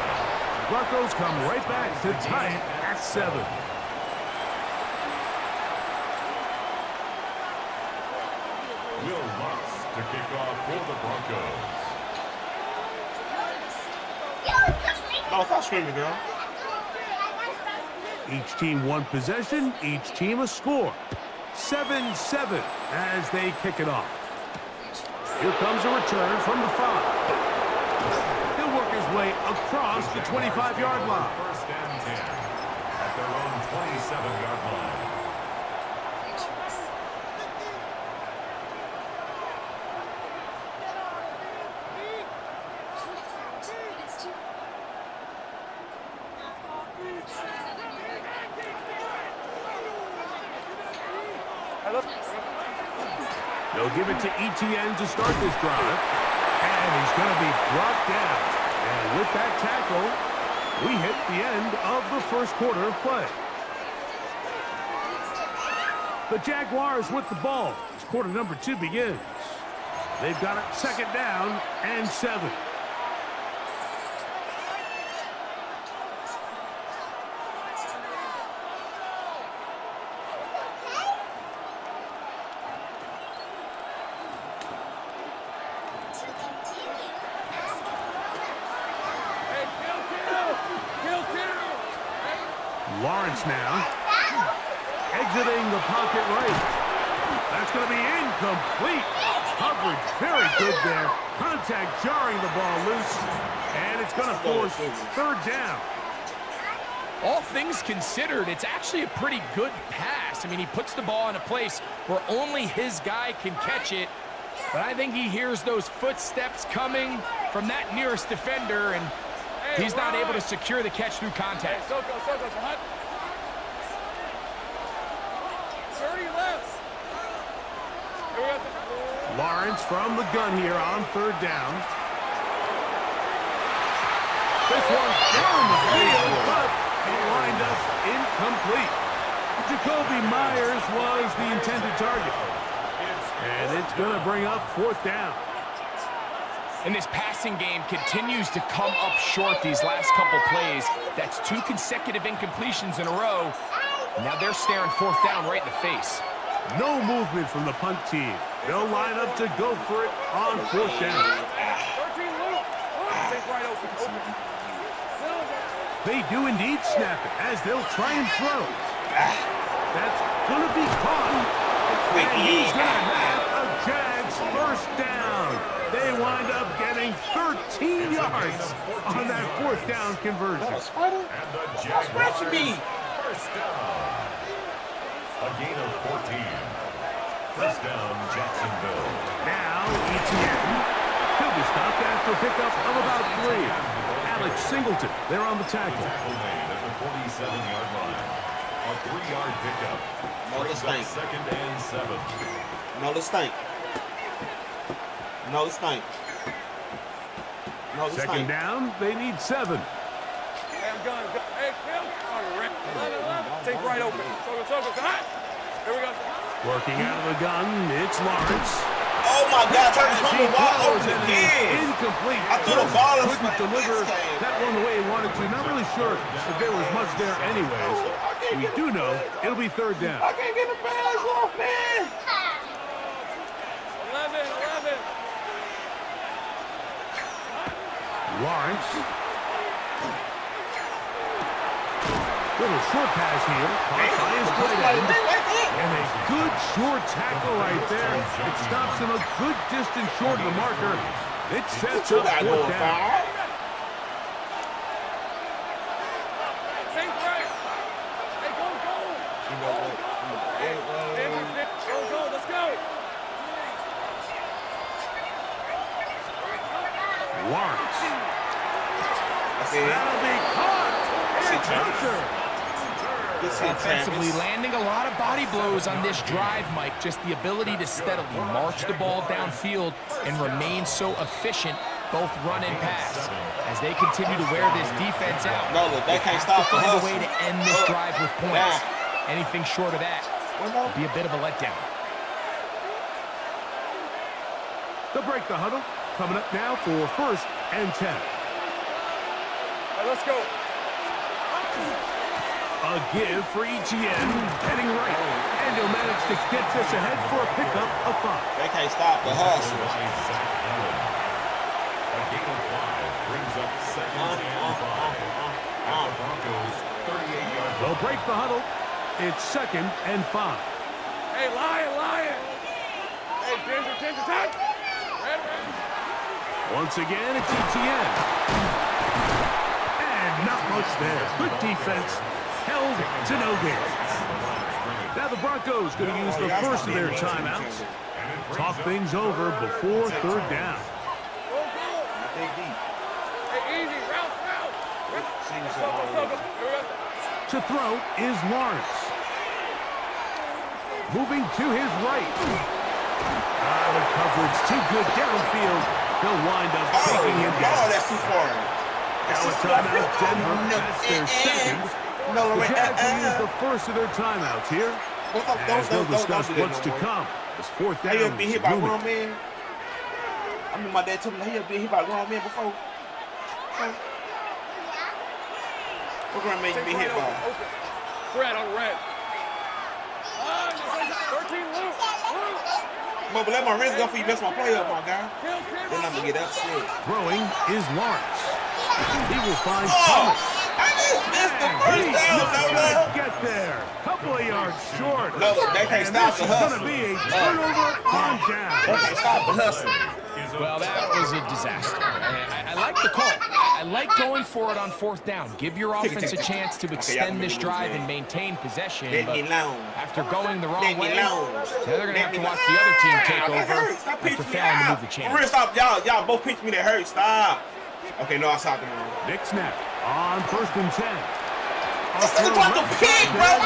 Speaker 5: Broncos come right back to tie it at 7.
Speaker 3: Will Lutz to kick off for the Broncos.
Speaker 1: Oh, stop screaming, girl.
Speaker 5: Each team one possession, each team a score. 7-7 as they kick it off. Here comes a return from the 5. He'll work his way across the 25-yard line.
Speaker 3: First and 10 at their own 27-yard line.
Speaker 5: They'll give it to Etienne to start this drive. And he's going to be brought down. And with that tackle, we hit the end of the first quarter of play. The Jaguars with the ball as quarter number 2 begins. They've got it second down and 7. Lawrence now, exiting the pocket right. That's going to be incomplete. Coverage very good there. Contact jarring the ball loose, and it's going to force third down.
Speaker 10: All things considered, it's actually a pretty good pass. I mean, he puts the ball in a place where only his guy can catch it, but I think he hears those footsteps coming from that nearest defender, and he's not able to secure the catch through contact.
Speaker 9: Hey, Soko, hot. 30 left. Here we go.
Speaker 5: Lawrence from the gun here on third down. This one's down the field, but it lined up incomplete. Jacoby Myers was the intended target. And it's going to bring up fourth down.
Speaker 10: And this passing game continues to come up short these last couple plays. That's 2 consecutive incompletions in a row. Now they're staring fourth down right in the face.
Speaker 5: No movement from the punt team. They'll line up to go for it on fourth down.
Speaker 9: 13 Luke. Take right open.
Speaker 5: They do indeed snap it as they'll try and throw. That's going to be caught. And he's going to have a Jags first down. They wind up getting 13 yards on that fourth down conversion.
Speaker 3: And the Jaguars first down. A gain of 14. First down, Jacksonville.
Speaker 5: Now, Etienne. He'll be stopped after a pickup of about 3. Alex Singleton, they're on the tackle.
Speaker 3: Tackle made at the 47-yard line. A 3-yard pickup. Brings up second and 7.
Speaker 1: No, let's think. No, let's think. No, let's
Speaker 5: Second
Speaker 1: think.
Speaker 5: down, they need 7.
Speaker 9: Hey, I'm going. Hey, Phil. All right. 11. Take right open. Soko, hot. Here we go.
Speaker 5: Working out of the gun, it's Lawrence.
Speaker 1: Oh my God, turn
Speaker 5: As
Speaker 1: the
Speaker 5: he
Speaker 1: ball
Speaker 5: throws
Speaker 1: over
Speaker 5: it,
Speaker 1: again.
Speaker 5: incomplete.
Speaker 1: I threw the ball and
Speaker 5: Couldn't deliver that one the way he wanted to. Not really sure if there was much there anyways. We do know it'll be third down.
Speaker 1: I can't get the pass off, man.
Speaker 9: 11.
Speaker 5: Lawrence. Little short pass here. Caught by his tight end. And a good short tackle right there. It stops him a good distance short of the marker. It sets up fourth down.
Speaker 9: Take right. Hey, go. Go. Let's go.
Speaker 5: Lawrence. That'll be caught.
Speaker 10: Offensively landing a lot of body blows on this drive, Mike. Just the ability to steadily march the ball downfield and remain so efficient, both run and pass. As they continue to wear this defense out,
Speaker 1: No, look, that can't stop
Speaker 10: find
Speaker 1: us.
Speaker 10: a way to end this drive with points. Anything short of that would be a bit of a letdown.
Speaker 5: They'll break the huddle. Coming up now for first and 10.
Speaker 9: All right, let's go.
Speaker 5: A give for Etienne, heading right, and he'll manage to get this ahead for a pickup of 5.
Speaker 7: They can't stop the hustle.
Speaker 3: A gain of 5 brings up 2nd and 5. At the Broncos' 38-yard line.
Speaker 5: They'll break the huddle. It's 2nd and 5.
Speaker 9: Hey, Lion! Hey, Ginger, time! Red.
Speaker 5: Once again, it's ETN. And not much there. Good defense. Held to no gain. Now the Broncos going to use the first of their timeouts. Talk things over before 3rd down.
Speaker 9: Hey, easy, route.
Speaker 5: To throw is Lawrence. Moving to his right. The coverage too good downfield. He'll wind up taking him down.
Speaker 7: Oh, that's too far.
Speaker 5: Now a timeout, Denver. That's their second. The Jags will use the first of their timeouts here. As they'll discuss what's to come. It's 4th down.
Speaker 7: He ever been hit by one man? I mean, my dad told me he ever been hit by one man before. What ground man you been hit by?
Speaker 9: Red on red. 13 loose.
Speaker 7: But let my wrist go for you mess my play up, my guy. Then I'm gonna get upset.
Speaker 5: Throwing is Lawrence. He will find Thomas.
Speaker 7: I just missed the first down, Nola.
Speaker 5: Get there. Couple of yards short.
Speaker 7: No, they can't stop the hustle.
Speaker 5: It's going to be a turnover on down.
Speaker 7: They can't stop the hustle.
Speaker 10: Well, that was a disaster. I like the call. I like going for it on 4th down. Give your offense a chance to extend this drive and maintain possession. But after going the wrong way, they're going to have to watch the other team take over after failing to move the chains.
Speaker 7: For real, stop. Y'all both pitch me that hurt. Stop. Okay, no, I stopped him.
Speaker 5: Nick snap on 1st and 10.
Speaker 7: Instead of the pick, bro. Oh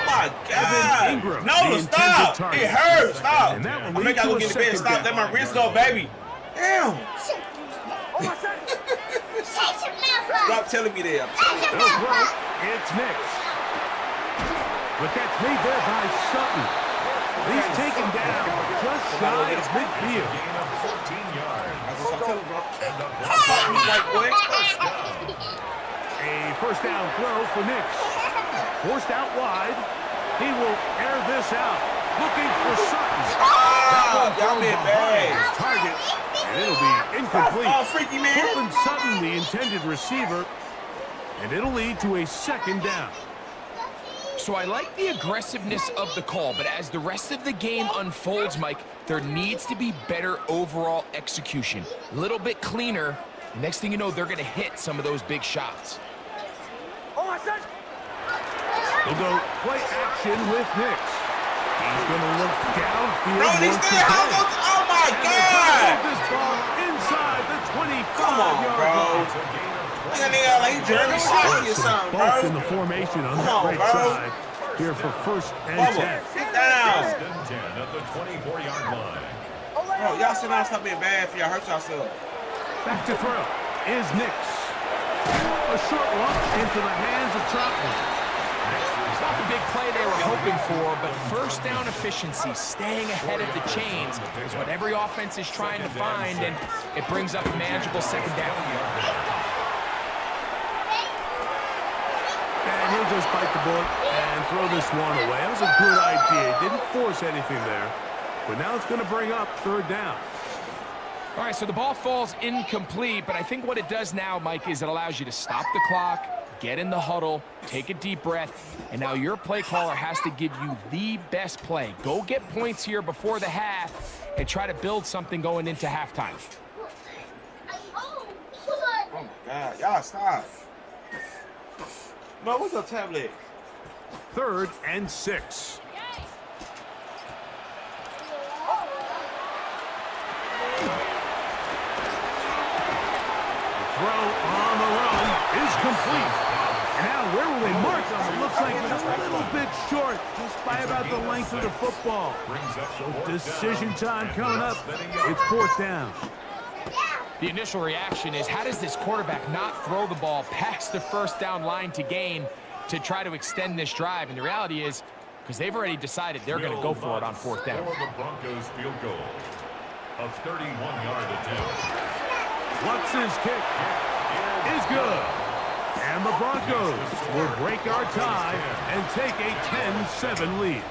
Speaker 7: my God. No, stop. It hurts. Stop. I make I go get the bed. Stop. Let my wrist go, baby. Damn. Stop telling me that.
Speaker 5: It's Nick's. But that's made there by Sutton. He's taken down just shy of midfield.
Speaker 3: 14 yards.
Speaker 5: A 1st down throw for Nix. Forced out wide. He will air this out. Looking for Sutton.
Speaker 7: Y'all been bad.
Speaker 5: Target. And it'll be incomplete.
Speaker 7: Oh, freaky man.
Speaker 5: Courtland Sutton, the intended receiver. And it'll lead to a 2nd down.
Speaker 10: So I like the aggressiveness of the call, but as the rest of the game unfolds, Mike, there needs to be better overall execution. A little bit cleaner. Next thing you know, they're going to hit some of those big shots.
Speaker 5: They'll go play action with Nix. He's going to look downfield.
Speaker 7: Bro, he's still oh my God!
Speaker 5: This ball inside the 25-yard
Speaker 7: Come on, bro. Like Jeremy Shockey or something, bro.
Speaker 5: Both in the formation on that right side. Here for 1st and 10.
Speaker 7: Sit down.
Speaker 3: 10 at the 24-yard line.
Speaker 7: Bro, y'all sit down, stop being bad for y'all hurt yourself.
Speaker 5: Back to throw is Nix. A short one into the hands of Troutman.
Speaker 10: It's not the big play they were hoping for, but 1st down efficiency, staying ahead of the chains, is what every offense is trying to find, and it brings up a manageable 2nd down.
Speaker 5: And he'll just bite the bullet and throw this one away. That was a good idea. Didn't force anything there, but now it's going to bring up 3rd down.
Speaker 10: All right, so the ball falls incomplete, but I think what it does now, Mike, is it allows you to stop the clock, get in the huddle, take a deep breath, and now your play caller has to give you the best play. Go get points here before the half and try to build something going into halftime.
Speaker 7: Oh my God, y'all stop. Bro, what's your tablet?
Speaker 5: 3rd and 6. Throw on the run is complete. And now where will they mark them? It looks like it's a little bit short, just by about the length of the football. So decision time coming up. It's 4th down.
Speaker 10: The initial reaction is, how does this quarterback not throw the ball past the 1st down line to gain to try to extend this drive? And the reality is, because they've already decided they're going to go for it on 4th down.
Speaker 3: For the Broncos field goal. A 31-yard attempt.
Speaker 5: Watson's kick is good. And the Broncos will break our tie and take a 10-7 lead.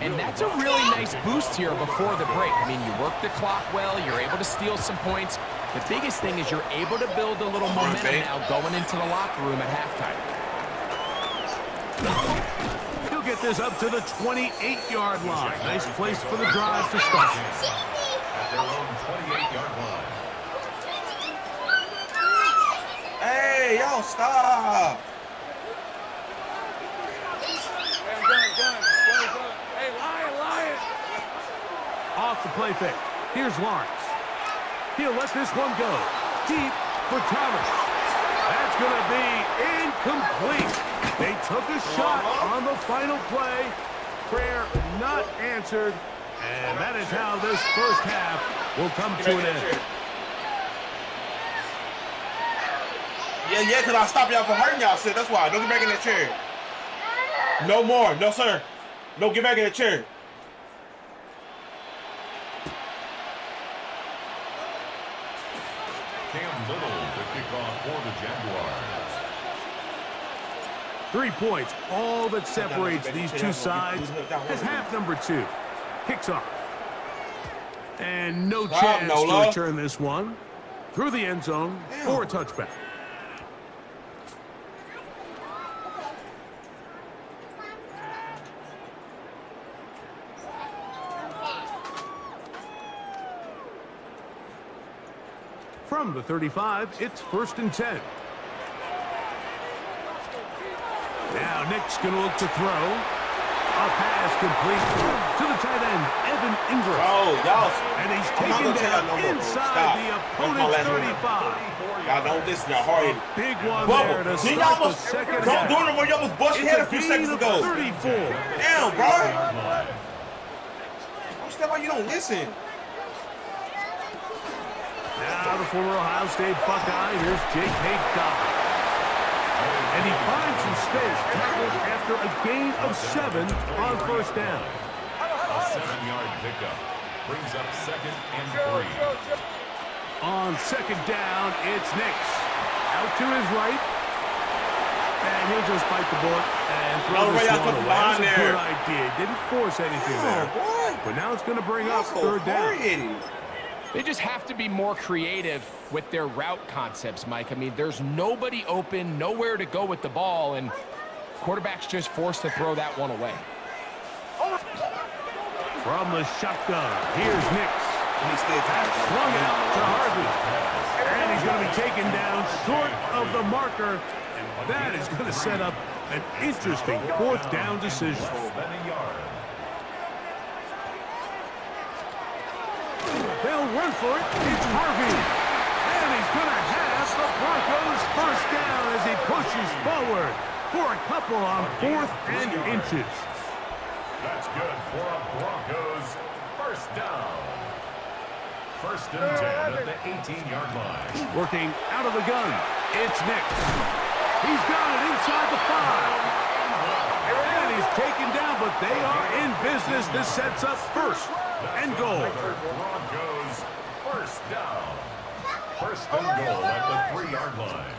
Speaker 10: And that's a really nice boost here before the break. I mean, you work the clock well, you're able to steal some points. The biggest thing is you're able to build a little momentum now going into the locker room at halftime.
Speaker 5: He'll get this up to the 28-yard line. Nice place for the drive to start.
Speaker 3: At their own 28-yard line.
Speaker 7: Hey, y'all stop.
Speaker 9: Hey, Lion.
Speaker 5: Off the play fake. Here's Lawrence. He'll let this one go. Deep for Thomas. That's going to be incomplete. They took a shot on the final play. Prayer not answered. And that is how this first half will come to an end.
Speaker 7: Yeah, because I stopped y'all from hurting y'all, sis. That's why. Don't get back in that chair. No more. No, sir. No, get back in the chair.
Speaker 3: Cam Little to kick off for the Jaguars.
Speaker 5: 3 points, all that separates these two sides as half number 2 kicks off. And no chance to return this one through the end zone for a touchback. From the 35, it's 1st and 10. Now Nick's going to look to throw. A pass complete to the tight end, Evan Ingram.
Speaker 7: Oh, y'all.
Speaker 5: And he's taken down inside the opponent's 35.
Speaker 7: Y'all don't listen, y'all hard.
Speaker 5: Big one there to start the second half.
Speaker 7: Don't do it where you almost busted your head a few seconds ago.
Speaker 5: 34.
Speaker 7: Damn, bro. That's why you don't listen.
Speaker 5: Now the former Ohio State Buckeye, here's Jake Haydock. And he finds some space, tackled after a gain of 7 on 1st down.
Speaker 3: A 7-yard pickup brings up 2nd and 3.
Speaker 5: On 2nd down, it's Nix. Out to his right. And he'll just bite the bullet and throw this one away. That's a good idea. Didn't force anything there. But now it's going to bring up 3rd down.
Speaker 10: They just have to be more creative with their route concepts, Mike. I mean, there's nobody open, nowhere to go with the ball, and quarterback's just forced to throw that one away.
Speaker 5: From the shotgun, here's Nix. Swung out to Harvey. And he's going to be taken down short of the marker, and that is going to set up an interesting 4th down decision. They'll run for it. It's Harvey. And he's going to have the Broncos 1st down as he pushes forward for a couple on 4th and inches.
Speaker 3: That's good for a Broncos 1st down. 1st and 10 at the 18-yard line.
Speaker 5: Working out of the gun. It's Nix. He's got it inside the 5. And he's taken down, but they are in business. This sets up 1st and goal.
Speaker 3: Broncos 1st down. 1st and goal at the 3-yard line.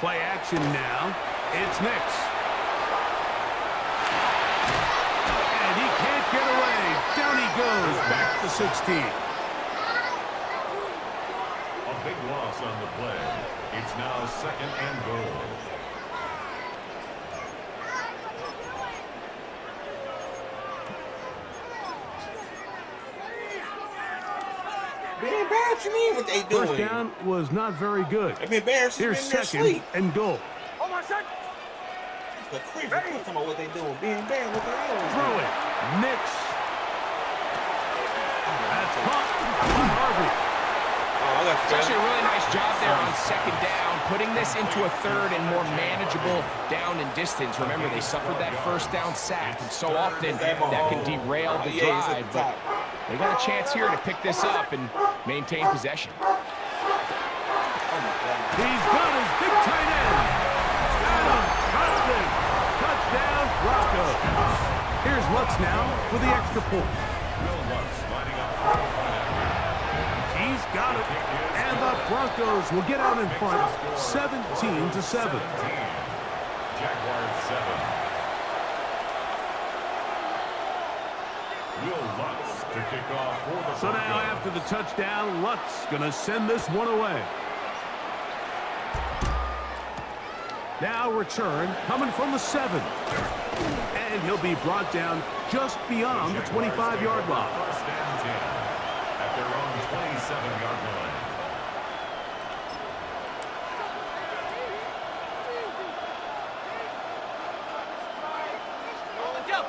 Speaker 5: Play action now. It's Nix. And he can't get away. Down he goes. Back to 16.
Speaker 3: A big loss on the play. It's now 2nd and goal.
Speaker 7: What you mean what they doing?
Speaker 5: 1st down was not very good.
Speaker 7: I mean, Bears
Speaker 5: here's 2nd and goal.
Speaker 9: Hold on a second.
Speaker 7: The creep. Talking about what they doing. Being bad. What the hell?
Speaker 5: Throw it. Nix. That's caught by Harvey.
Speaker 10: It's actually a really nice job there on 2nd down, putting this into a 3rd and more manageable down and distance. Remember, they suffered that 1st down sack, and so often that can derail the drive. But they got a chance here to pick this up and maintain possession.
Speaker 5: He's got his big tight end. Adam Troutman. Touchdown, Broncos. Here's Lutz now for the extra point.
Speaker 3: Will Lutz lining up for the punt.
Speaker 5: He's He's got it. And the Broncos will get out in front 17-7.
Speaker 3: Jaguars 7. Will Lutz to kick off for the
Speaker 5: So now after the touchdown, Lutz going to send this one away. Now return coming from the 7. And he'll be brought down just beyond the 25-yard line.
Speaker 3: First and 10 at their own 27-yard line.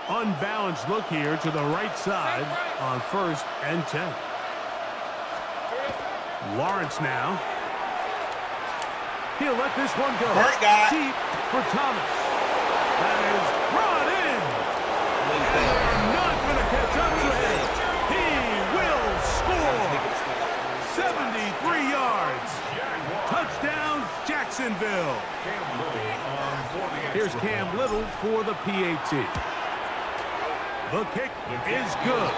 Speaker 5: Unbalanced look here to the right side on 1st and 10. Lawrence now. He'll let this one go. Deep for Thomas. That is brought in. And they're not going to catch up to him. He will score. 73 yards. Touchdown, Jacksonville. Here's Cam Little for the PAT. The kick is good.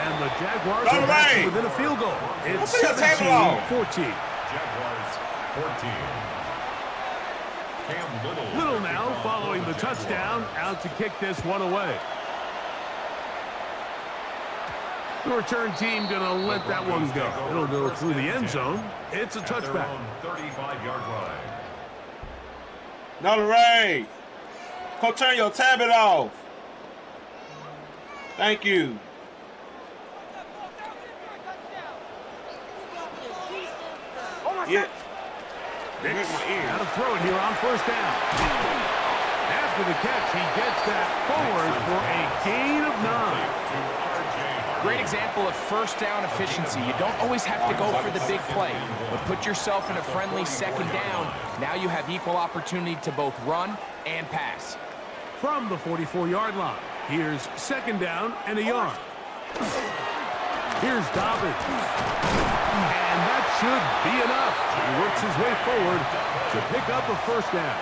Speaker 5: And the Jaguars are back within a field goal. It's 17-14.
Speaker 3: Jaguars 14.
Speaker 5: Little now following the touchdown, out to kick this one away. The return team going to let that one go. It'll go through the end zone. It's a touchback.
Speaker 3: 35-yard line.
Speaker 7: Not a Ray. Go turn your tablet off. Thank you. Yeah.
Speaker 5: Got to throw it here on 1st down. After the catch, he gets that forward for a gain of 9.
Speaker 10: Great example of 1st down efficiency. You don't always have to go for the big play, but put yourself in a friendly 2nd down. Now you have equal opportunity to both run and pass.
Speaker 5: From the 44-yard line, here's 2nd down and a yard. Here's Dobbins. And that should be enough. He works his way forward to pick up a 1st down.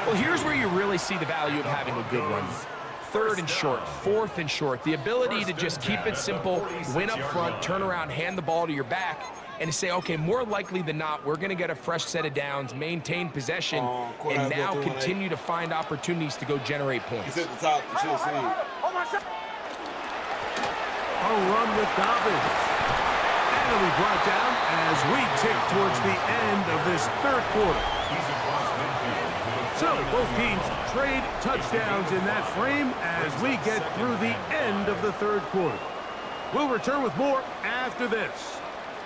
Speaker 10: Well, here's where you really see the value of having a good run. 3rd and short, 4th and short. The ability to just keep it simple, win up front, turn around, hand the ball to your back, and to say, okay, more likely than not, we're going to get a fresh set of downs, maintain possession, and now continue to find opportunities to go generate points.
Speaker 7: He's at the top. You should have seen.
Speaker 5: A run with Dobbins. And he'll be brought down as we tick towards the end of this 3rd quarter. So both teams trade touchdowns in that frame as we get through the end of the 3rd quarter. We'll return with more after this.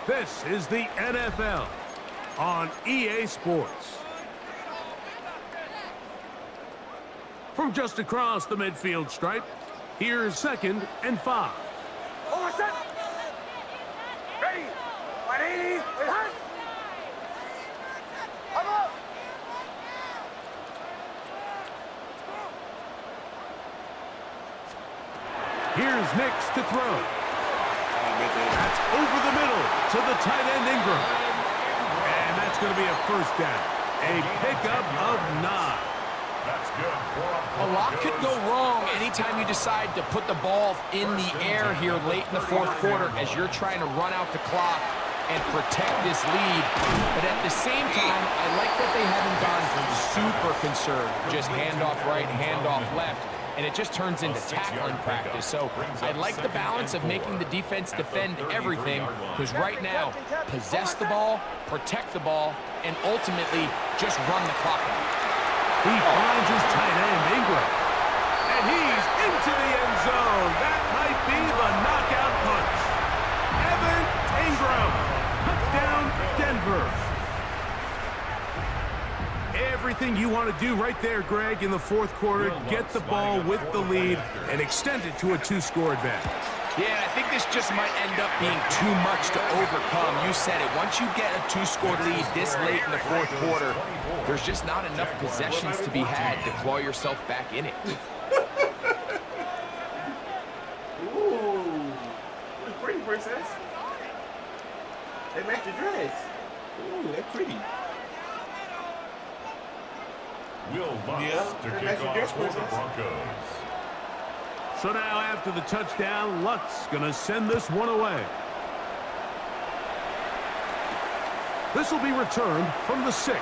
Speaker 5: This is the NFL on EA Sports. From just across the midfield stripe, here's 2nd and 5.
Speaker 9: Ready? 180.
Speaker 5: Here's Nix to throw. That's over the middle to the tight end Ingram. And that's going to be a 1st down. A pickup of 9.
Speaker 3: That's good.
Speaker 10: A lot could go wrong anytime you decide to put the ball in the air here late in the 4th quarter as you're trying to run out the clock and protect this lead. But at the same time, I like that they haven't gone super conserved. Just handoff right, handoff left. And it just turns into tackling practice. So I like the balance of making the defense defend everything, because right now, possess the ball, protect the ball, and ultimately just run the clock out.
Speaker 5: He finds his tight end, Ingram. And he's into the end zone. That might be the knockout punch. Evan Ingram. Touchdown, Denver. Everything you want to do right there, Greg, in the 4th quarter. Get the ball with the lead and extend it to a 2-score advantage.
Speaker 10: Yeah, I think this just might end up being too much to overcome. You said it. Once you get a 2-score lead this late in the 4th quarter, there's just not enough possessions to be had to claw yourself back in it.
Speaker 1: Ooh. Look pretty, princess. They match your dress. Ooh, they're pretty.
Speaker 3: Will Lutz to kick off for the Broncos.
Speaker 5: So now after the touchdown, Lutz going to send this one away. This will be returned from the 6.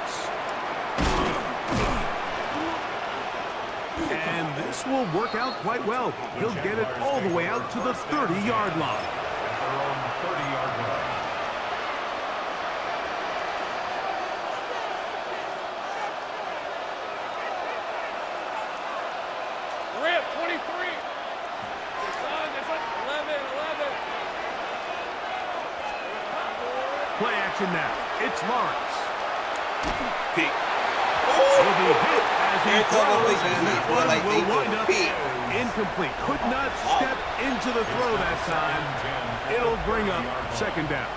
Speaker 5: And this will work out quite well. He'll get it all the way out to the 30-yard line.
Speaker 3: At their own 30-yard line.
Speaker 9: Rip, 23. It's like 11.
Speaker 5: Play action now. It's Lawrence.
Speaker 7: Peak.
Speaker 5: He'll be hit as he throws, and that one
Speaker 7: like
Speaker 5: will
Speaker 7: they
Speaker 5: wind up
Speaker 7: peak.
Speaker 5: incomplete. Could not step into the throw that time. It'll bring up second down.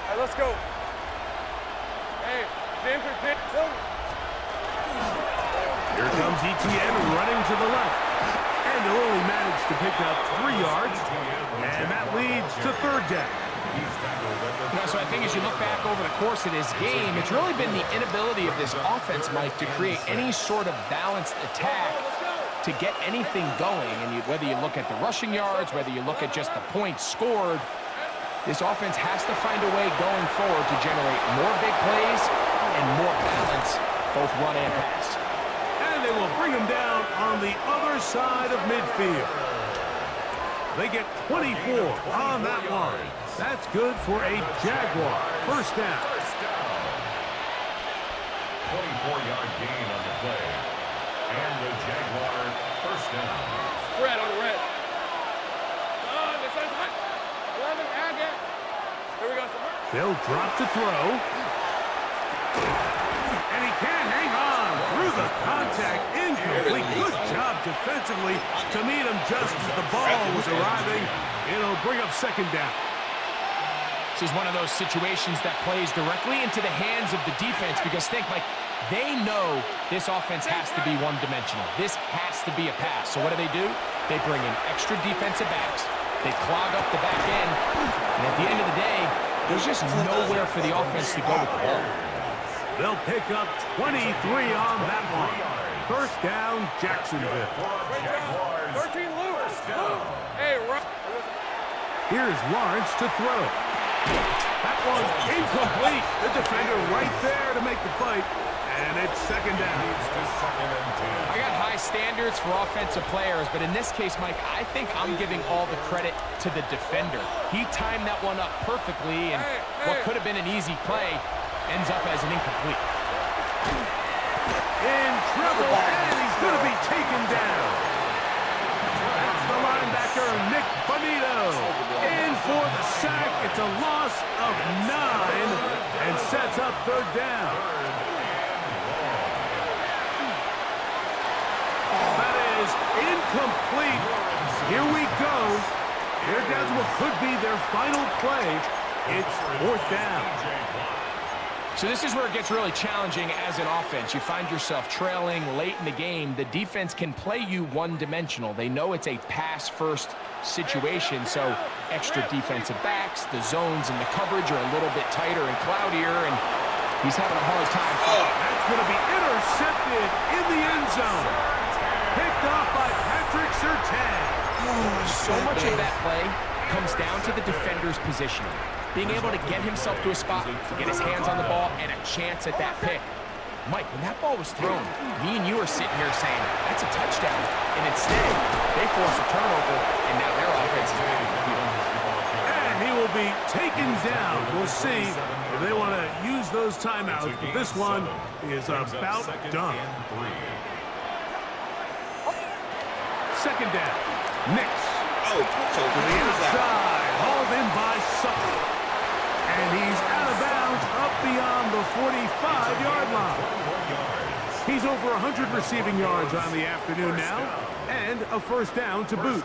Speaker 9: All right, let's go. Hey, James or James.
Speaker 5: Here comes ETN running to the left. And he'll only manage to pick up 3 yards. And that leads to third down.
Speaker 10: So I think as you look back over the course of this game, it's really been the inability of this offense, Mike, to create any sort of balanced attack to get anything going. And whether you look at the rushing yards, whether you look at just the points scored, this offense has to find a way going forward to generate more big plays and more balance, both run and pass.
Speaker 5: And they will bring him down on the other side of midfield. They get 24 on that line. That's good for a Jaguar first down.
Speaker 3: 24-yard gain on the play. And the Jaguar first down.
Speaker 9: Red on the red. This is hot. 11, again. Here we go.
Speaker 5: They'll drop to throw. And he can't hang on through the contact. Incomplete. Good job defensively to meet him just as the ball was arriving. It'll bring up second down.
Speaker 10: This is one of those situations that plays directly into the hands of the defense because think, Mike, they know this offense has to be one-dimensional. This has to be a pass. So what do? They bring in extra defensive backs. They clog up the back end. And at the end of the day, there's just nowhere for the offense to go with the ball.
Speaker 5: They'll pick up 23 on that one. First down, Jacksonville.
Speaker 9: 13 Lewis. Hey,
Speaker 5: Here's Lawrence to throw. That one's incomplete. The defender right there to make the fight. And it's second down.
Speaker 10: I got high standards for offensive players, but in this case, Mike, I think I'm giving all the credit to the defender. He timed that one up perfectly, and what could have been an easy play ends up as an incomplete.
Speaker 5: In trouble, and he's going to be taken down. That's the linebacker, Nick Bonito. In for the sack. It's a loss of 9 and sets up third down. That is incomplete. Here we go. They're down to what could be their final play. It's fourth down.
Speaker 10: So this is where it gets really challenging as an offense. You find yourself trailing late in the game. The defense can play you one-dimensional. They know it's a pass-first situation, so extra defensive backs, the zones and the coverage are a little bit tighter and cloudier, and he's having a hard time.
Speaker 5: That's going to be intercepted in the end zone. Picked off by Patrick Surtain.
Speaker 10: So much of that play comes down to the defender's positioning. Being able to get himself to a spot, to get his hands on the ball, and a chance at that pick. Mike, when that ball was thrown, me and you are sitting here saying, that's a touchdown. And instead, they force a turnover, and now their offense is back in the field.
Speaker 5: And he will be taken down. We'll see if they want to use those timeouts, but this one is about done. Second down. Nix. To the outside. Hauled in by Sutton. And he's out of bounds up beyond the 45-yard line. He's over 100 receiving yards on the afternoon now, and a first down to boot.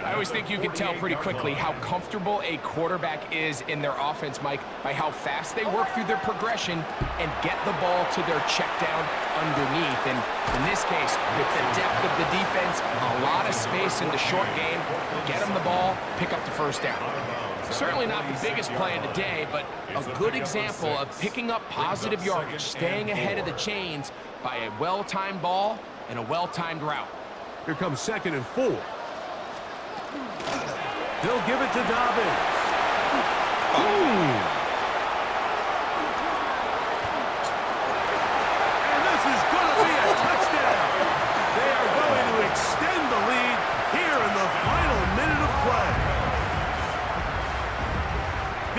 Speaker 10: I always think you can tell pretty quickly how comfortable a quarterback is in their offense, Mike, by how fast they work through their progression and get the ball to their check down underneath. And in this case, with the depth of the defense, a lot of space in the short game, get them the ball, pick up the first down. Certainly not the biggest play of the day, but a good example of picking up positive yardage, staying ahead of the chains by a well-timed ball and a well-timed route.
Speaker 5: Here comes second and 4. They'll give it to Dobbins. And this is going to be a touchdown. They are going to extend the lead here in the final minute of play.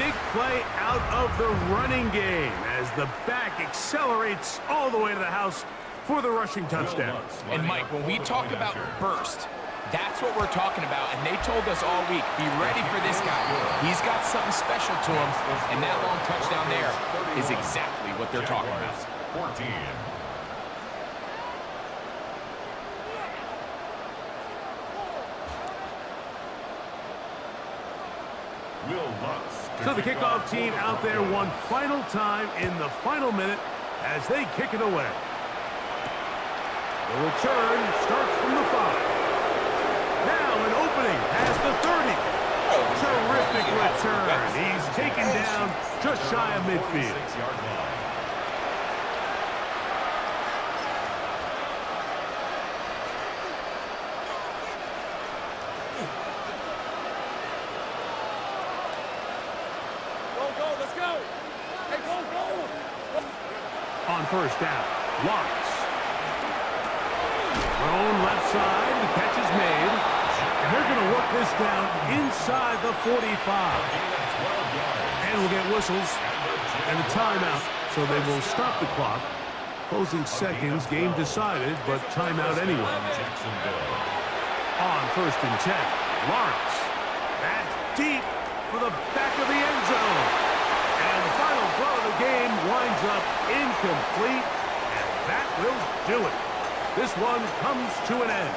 Speaker 5: Big play out of the running game as the back accelerates all the way to the house for the rushing touchdown.
Speaker 10: And Mike, when we talk about burst, that's what we're talking about, and they told us all week, be ready for this guy. He's got something special to him, and that long touchdown there is exactly what they're talking about.
Speaker 3: 14.
Speaker 5: So the kickoff team out there one final time in the final minute as they kick it away. The return starts from the 5. Now an opening past the 30. Terrific return. He's taken down just shy of midfield.
Speaker 3: 6-yard line.
Speaker 5: On first down, Lawrence. Thrown left side, the catch is made. And they're going to work this down inside the 45. And we'll get whistles and a timeout, so they will stop the clock. Closing seconds, game decided, but timeout anyway. On first and 10, Lawrence. That's deep for the back of the end zone. And the final throw of the game winds up incomplete, and that will do it. This one comes to an end.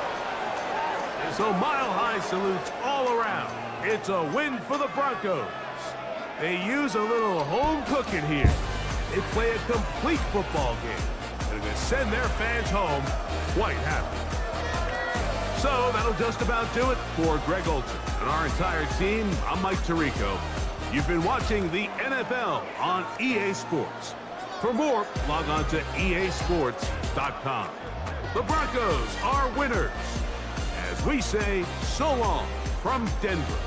Speaker 5: So mile-high salutes all around. It's a win for the Broncos. They use a little home cooking here. They play a complete football game, and they send their fans home quite happy. So that'll just about do it for Greg Olson and our entire team. I'm Mike Tirico. You've been watching the NFL on EA Sports. For more, log on to easports.com. The Broncos are winners. As we say, so long from Denver.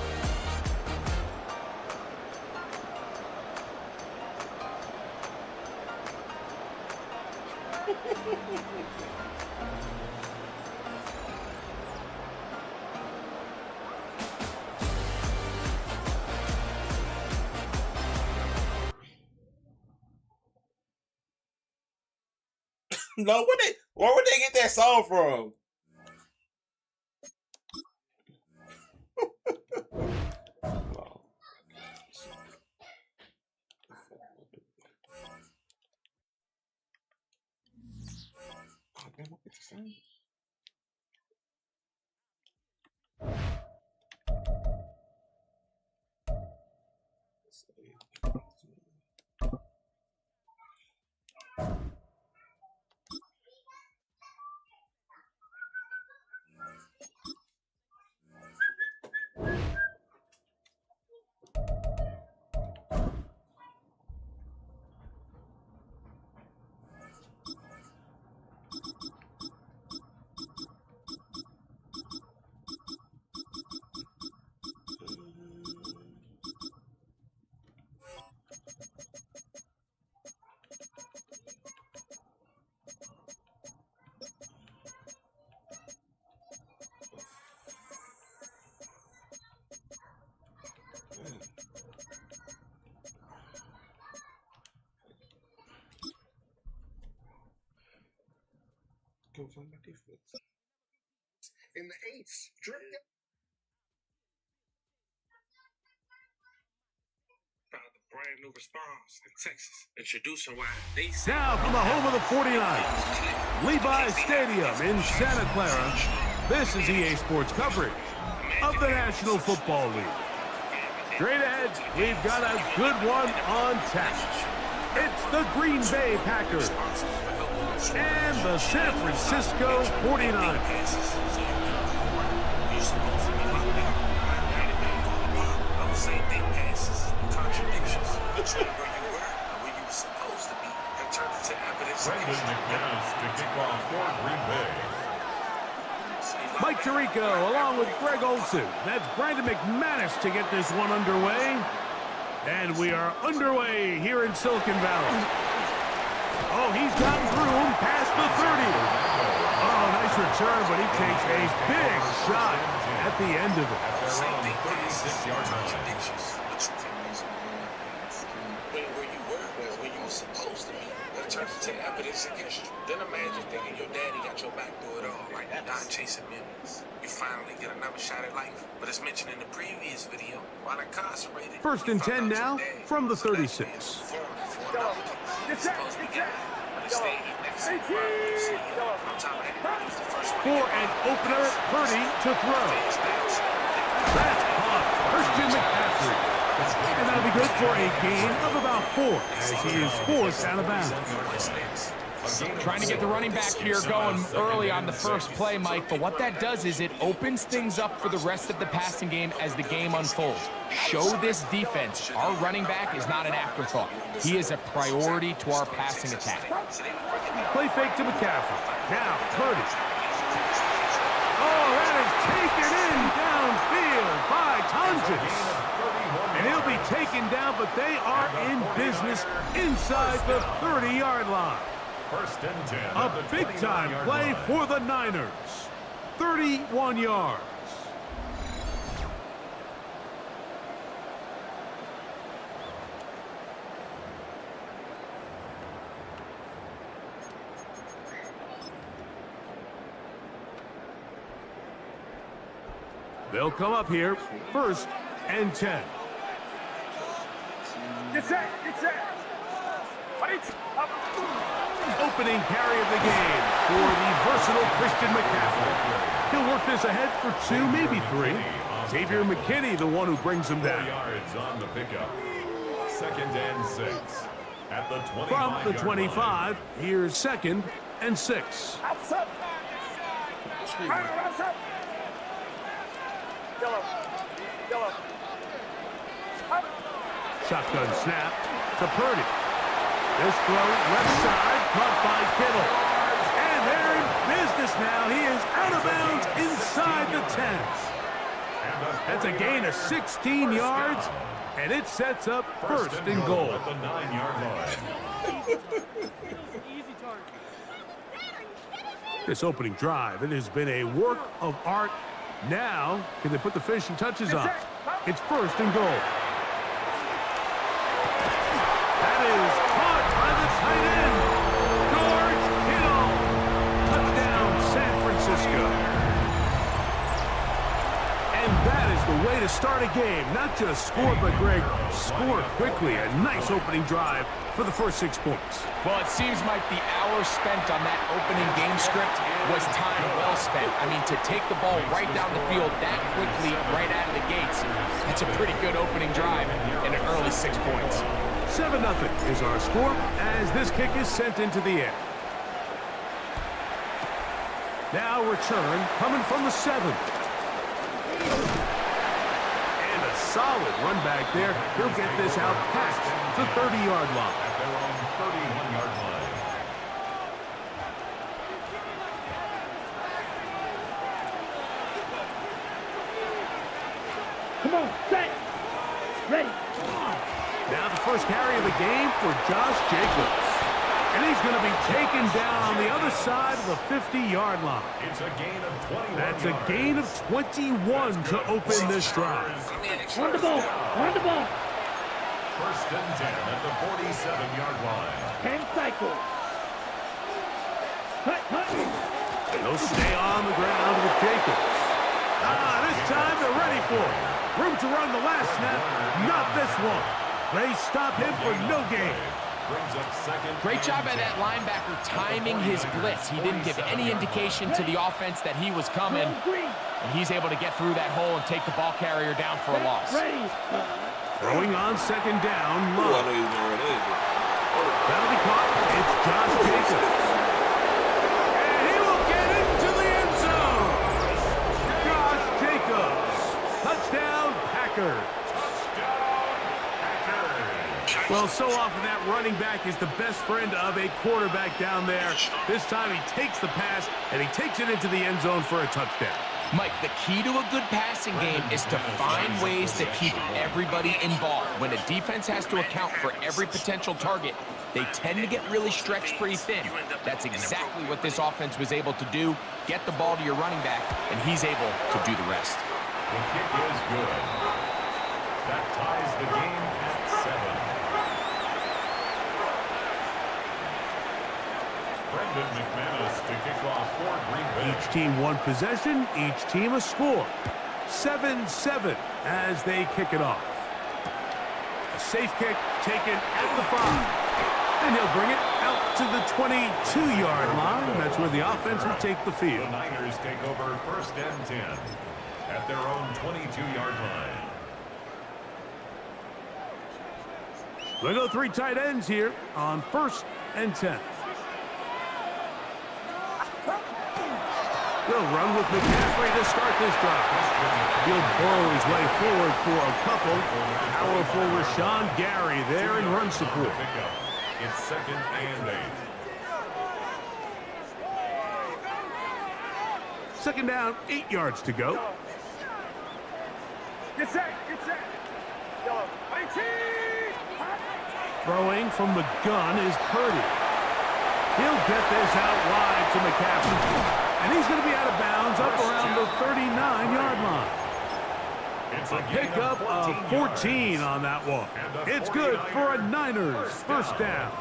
Speaker 7: No, where would they get that song from?
Speaker 11: In the 8th, drift. Found the brand new response in Texas, introducing why they say.
Speaker 5: Now from the home of the 49ers, Levi's Stadium in Santa Clara, this is EA Sports coverage of the National Football League. Straight ahead, we've got a good one on tap. It's the Green Bay Packers and the San Francisco 49ers.
Speaker 3: Brendan McManus to kick off for Green Bay.
Speaker 5: Mike Tirico along with Greg Olson. That's Brandon McManus to get this one underway. And we are underway here in Silicon Valley. Oh, he's gotten through past the 30. Oh, nice return, but he takes a big shot at the end of it.
Speaker 11: Same thing, 36-yard contradictions. Where you were was where you were supposed to be. That turns into evidence against you. Then imagine thinking your daddy got your back through it all, right? You're not chasing millions. You finally get another shot at life. But as mentioned in the previous video, while incarcerated,
Speaker 5: First and 10 now from the 36. For an opener, Purdy to throw. That's caught. Christian McCaffrey. And that'll be good for a gain of about 4 as he is forced out of bounds.
Speaker 10: Trying to get the running back here going early on the first play, Mike, but what that does is it opens things up for the rest of the passing game as the game unfolds. Show this defense our running back is not an afterthought. He is a priority to our passing attack.
Speaker 5: Play fake to McCaffrey. Now, Purdy. Oh, that is taken in downfield by Tonjes. And he'll be taken down, but they are in business inside the 30-yard line.
Speaker 3: First and 10.
Speaker 5: A big-time play for the Niners. 31 yards. They'll come up here. First and 10.
Speaker 9: Get set, get set.
Speaker 5: Opening carry of the game for the versatile Christian McCaffrey. He'll work this ahead for 2, maybe 3. Xavier McKinney, the one who brings him down.
Speaker 3: 4 yards on the pickup. Second and 6. At the 25.
Speaker 5: From the 25, here's second and 6. Shotgun snap to Purdy. This throw left side, caught by Kittle. And they're in business now. He is out of bounds inside the 10. That's a gain of 16 yards, and it sets up first and goal.
Speaker 3: At the 9-yard line.
Speaker 5: This opening drive, it has been a work of art. Now, can they put the finishing touches on? It's first and goal. That is caught by the tight end, George Kittle. Touchdown, San Francisco. And that is the way to start a game. Not just score, but Greg, score quickly. A nice opening drive for the first 6 points.
Speaker 10: Well, it seems like the hour spent on that opening game script was time well spent. I mean, to take the ball right down the field that quickly, right out of the gates, that's a pretty good opening drive and an early 6 points.
Speaker 5: 7-0 is our score as this kick is sent into the air. Now return coming from the 7. And a solid run back there. He'll get this out past the 30-yard line.
Speaker 3: At their own 31-yard line.
Speaker 9: Come on, set. Ready.
Speaker 5: Now the first carry of the game for Josh Jacobs. And he's going to be taken down on the other side of the 50-yard line.
Speaker 3: It's a gain of 21.
Speaker 5: That's a gain of 21 to open this drive.
Speaker 9: On the ball. On the ball.
Speaker 3: First and 10 at the 47-yard line.
Speaker 9: 10 cycles. Hut, hut.
Speaker 5: And they'll stay on the ground with Jacobs. This time they're ready for it. Room to run the last snap, not this one. They stop him for no gain.
Speaker 10: Great job by that linebacker timing his blitz. He didn't give any indication to the offense that he was coming, and he's able to get through that hole and take the ball carrier down for a loss.
Speaker 5: Throwing on second down, low. That'll be caught. It's Josh Jacobs. And he will get into the end zone. Josh Jacobs. Touchdown, Packers. Well, so often that that running back is the best friend of a quarterback down there. This time he takes the pass, and he takes it into the end zone for a touchdown.
Speaker 10: Mike, the key to a good passing game is to find ways to keep everybody involved. When a defense has to account for every potential target, they tend to get really stretched pretty thin. That's exactly what this offense was able to do. Get the ball to your running back, and he's able to do the rest.
Speaker 3: The kick is good. That ties the game at 7. Brendan McManus to kick off for Green Bay.
Speaker 5: Each team one possession, each team a score. 7-7 as they kick it off. A safe kick taken at the 5. And he'll bring it out to the 22-yard line. That's where the offense will take the field.
Speaker 3: The Niners take over 1st and 10 at their own 22-yard line.
Speaker 5: We'll go 3 tight ends here on 1st and 10. They'll run with McCaffrey to start this drive. He'll burrow his way forward for a couple. Powerful Rashawn Gary there in run support.
Speaker 3: It's 2nd and 8.
Speaker 5: 2nd down, 8 yards to go.
Speaker 9: Get set, get set. Yo,
Speaker 5: Throwing from the gun is Purdy. He'll get this out wide to McCaffrey. And he's going to be out of bounds up around the 39-yard line. A pickup of 14 on that one. It's good for a Niners 1st down.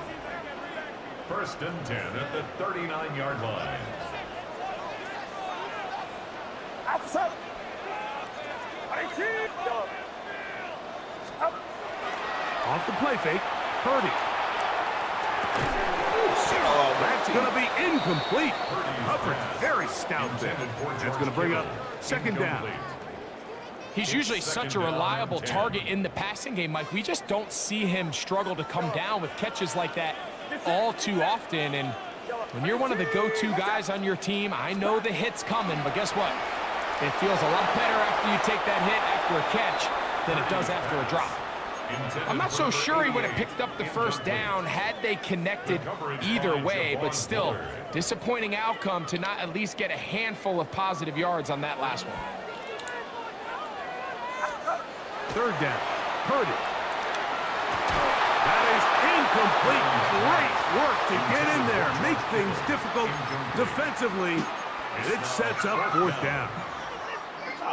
Speaker 3: 1st and 10 at the 39-yard line.
Speaker 5: Off the play fake, Purdy. That's going to be incomplete. Coverage very stout there. That's going to bring up 2nd down.
Speaker 10: He's usually such a reliable target in the passing game, Mike. We just don't see him struggle to come down with catches like that all too often. And when you're one of the go-to guys on your team, I know the hit's coming, but guess what? It feels a lot better after you take that hit after a catch than it does after a drop. I'm not so sure he would have picked up the 1st down had they connected either way, but still, disappointing outcome to not at least get a handful of positive yards on that last one.
Speaker 5: 3rd down, Purdy. That is incomplete. Great work to get in there, make things difficult defensively, and it sets up 4th down.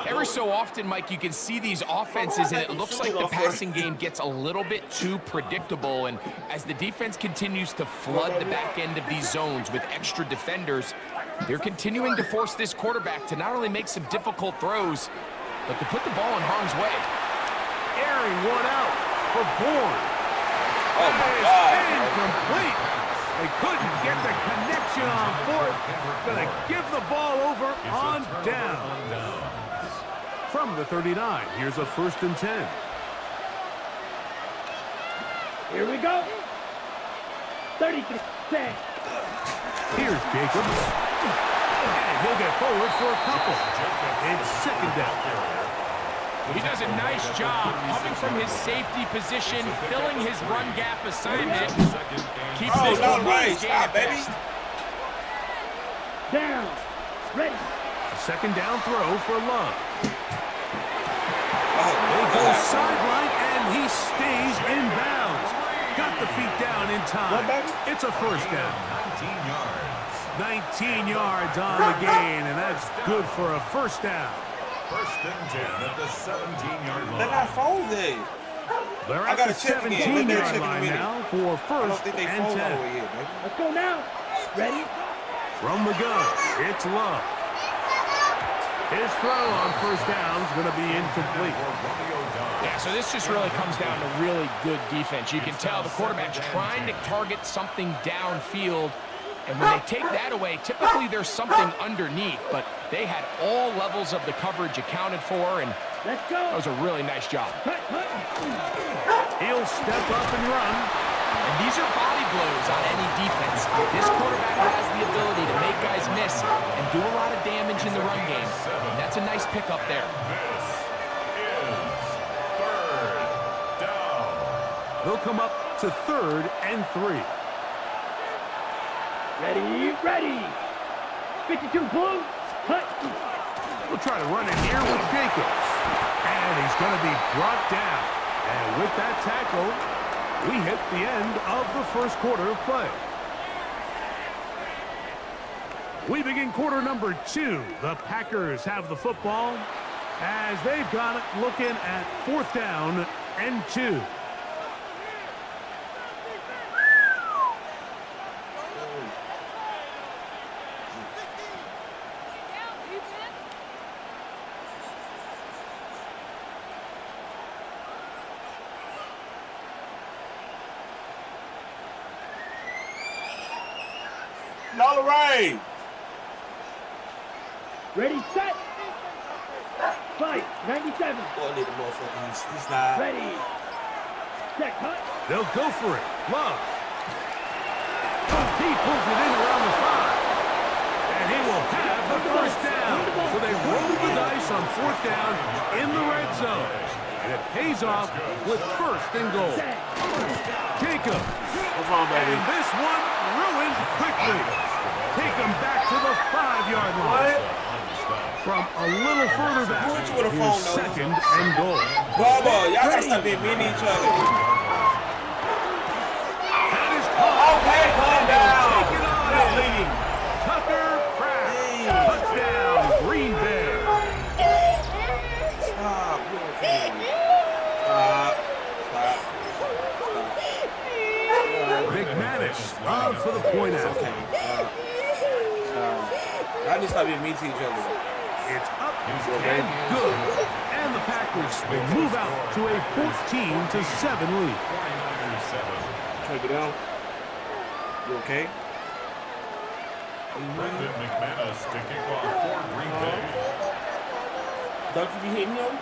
Speaker 10: Every so often, Mike, you can see these offenses, and it looks like the passing game gets a little bit too predictable. And as the defense continues to flood the back end of these zones with extra defenders, they're continuing to force this quarterback to not only make some difficult throws, but to put the ball in harm's way.
Speaker 5: Airing one out for Bourne.
Speaker 7: Oh, my God.
Speaker 5: Incomplete. They couldn't get the connection on 4th. Gonna give the ball over on down. From the 39, here's a 1st and 10.
Speaker 9: Here we go. 33, 10.
Speaker 5: Here's Jacobs. And he'll get forward for a couple. It's 2nd down.
Speaker 10: He does a nice job coming from his safety position, filling his run gap assignment. Keeps this one
Speaker 7: right. Stop, baby.
Speaker 9: Down. Ready.
Speaker 5: A 2nd down throw for Love. They go sideline, and he stays in bounds. Got the feet down in time. It's a 1st down. 19 yards on the gain, and that's good for a 1st down.
Speaker 3: 1st and 10 at the 17-yard line.
Speaker 7: They're not folding.
Speaker 5: They're at the 17-yard line now for 1st and 10.
Speaker 9: Let's go now. Ready?
Speaker 5: From the gun, it's Love. His throw on 1st down is going to be incomplete.
Speaker 10: Yeah, so this just really comes down to really good defense. You can tell the quarterback's trying to target something downfield, and when they take that away, typically there's something underneath, but they had all levels of the coverage accounted for, and that was a really nice job.
Speaker 5: He'll step up and run.
Speaker 10: And these are body blows on any defense. This quarterback has the ability to make guys miss and do a lot of damage in the run game. And that's a nice pickup there.
Speaker 3: This is 3rd down.
Speaker 5: They'll come up to 3rd and 3.
Speaker 9: Ready. 52 blue. Cut.
Speaker 5: We'll try to run it here with Jacobs. And he's going to be brought down. And with that tackle, we hit the end of the first quarter of play. We begin quarter number 2. The Packers have the football as they've got it looking at 4th down and 2.
Speaker 7: Y'all right.
Speaker 9: Ready, set. Fight. 97.
Speaker 7: Boy, nigga, motherfucker, he's not.
Speaker 9: Ready. Set, cut.
Speaker 5: They'll go for it. Love. He pulls it in around the 5. And he will have the first down. So they roll the dice on 4th down in the red zone. And it pays off with 1st and goal. Jacob.
Speaker 7: What's wrong, baby?
Speaker 5: And this one ruined quickly. Take him back to the 5-yard line. From a little further back, here's 2nd and goal.
Speaker 7: Bubba, y'all gotta stop being mean to each other.
Speaker 5: That is caught.
Speaker 7: Okay, calm down.
Speaker 5: Take it on
Speaker 7: Not
Speaker 5: in.
Speaker 7: bleeding.
Speaker 5: Tucker Pratt. Touchdown, Green Bay.
Speaker 7: Stop.
Speaker 5: McManus on for the point out.
Speaker 7: I need to stop being mean to each other.
Speaker 5: It's up and good. And the Packers will move out to a 14-7 lead.
Speaker 7: Try to get down. You okay?
Speaker 3: Brendan McManus to kick off for Green Bay.
Speaker 7: Don't you be hitting him?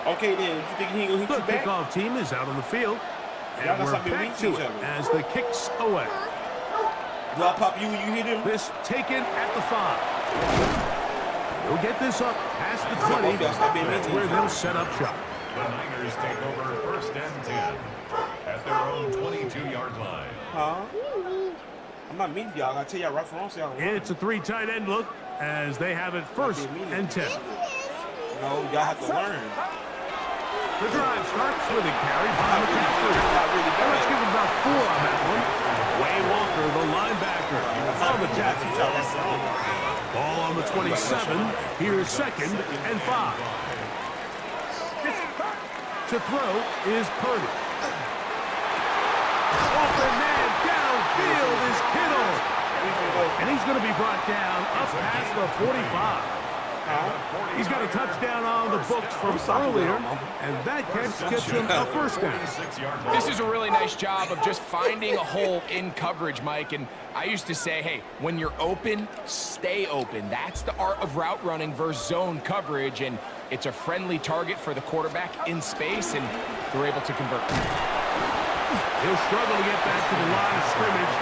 Speaker 7: Okay, then. You think he ain't gonna hit
Speaker 5: The
Speaker 7: you back?
Speaker 5: kickoff team is out on the field.
Speaker 7: Y'all
Speaker 5: And
Speaker 7: gotta
Speaker 5: we're
Speaker 7: stop being
Speaker 5: back
Speaker 7: mean to
Speaker 5: to
Speaker 7: each
Speaker 5: it
Speaker 7: other.
Speaker 5: as the kick's away.
Speaker 7: Do I pop you when you hit him?
Speaker 5: This taken at the 5. They'll get this up past the 20. That's where they'll set up shop.
Speaker 3: The Niners take over 1st and 10 at their own 22-yard line.
Speaker 7: Huh? I'm not mean to y'all. I gotta tell y'all right from wrong so y'all can
Speaker 5: It's a 3 tight end look as they have it 1st and 10.
Speaker 7: No, y'all have to learn.
Speaker 5: The drive starts with a carry by McCaffrey.
Speaker 7: Not really
Speaker 5: And let's
Speaker 7: bad.
Speaker 5: give him about 4 on that one. Way Walker, the linebacker, on the tackle. Ball on the 27. Here's 2nd and 5. To throw is Purdy. Open man downfield is Kittle. And he's going to be brought down up past the 45. He's got a touchdown on the books from earlier, and that catch gets him a 1st down.
Speaker 10: This is a really nice job of just finding a hole in coverage, Mike. And I used to say, hey, when you're open, stay open. That's the art of route running versus zone coverage, and it's a friendly target for the quarterback in space, and they're able to convert.
Speaker 5: He'll struggle to get back to the line of scrimmage.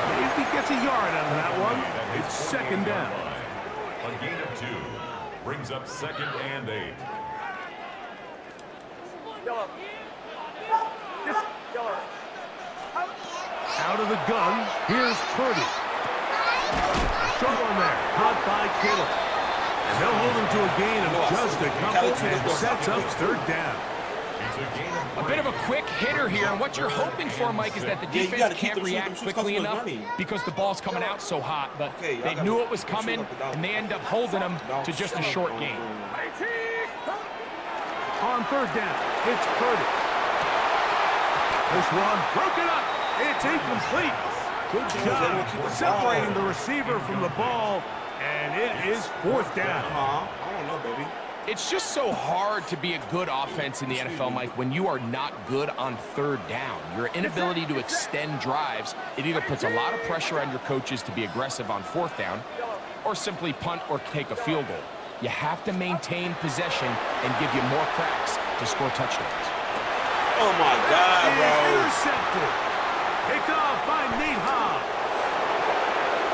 Speaker 5: Maybe gets a yard out of that one. It's 2nd down.
Speaker 3: A gain of 2 brings up 2nd and 8.
Speaker 5: Out of the gun, here's Purdy. Short one there, caught by Kittle. And they'll hold him to a gain of just a couple and sets up 3rd down.
Speaker 10: A bit of a quick hitter here, and what you're hoping for, Mike, is that the defense can't react quickly enough because the ball's coming out so hot, but they knew it was coming, and they end up holding them to just a short gain.
Speaker 5: On 3rd down, it's Purdy. This one broken up. It's incomplete. Good job separating the receiver from the ball, and it is 4th down.
Speaker 7: I don't know, baby.
Speaker 10: It's just so hard to be a good offense in the NFL, Mike, when you are not good on 3rd down. Your inability to extend drives, it either puts a lot of pressure on your coaches to be aggressive on 4th down or simply punt or take a field goal. You have to maintain possession and give you more cracks to score touchdowns.
Speaker 7: Oh, my God, bro.
Speaker 5: Intercepted. Picked off by Nate Hobbs.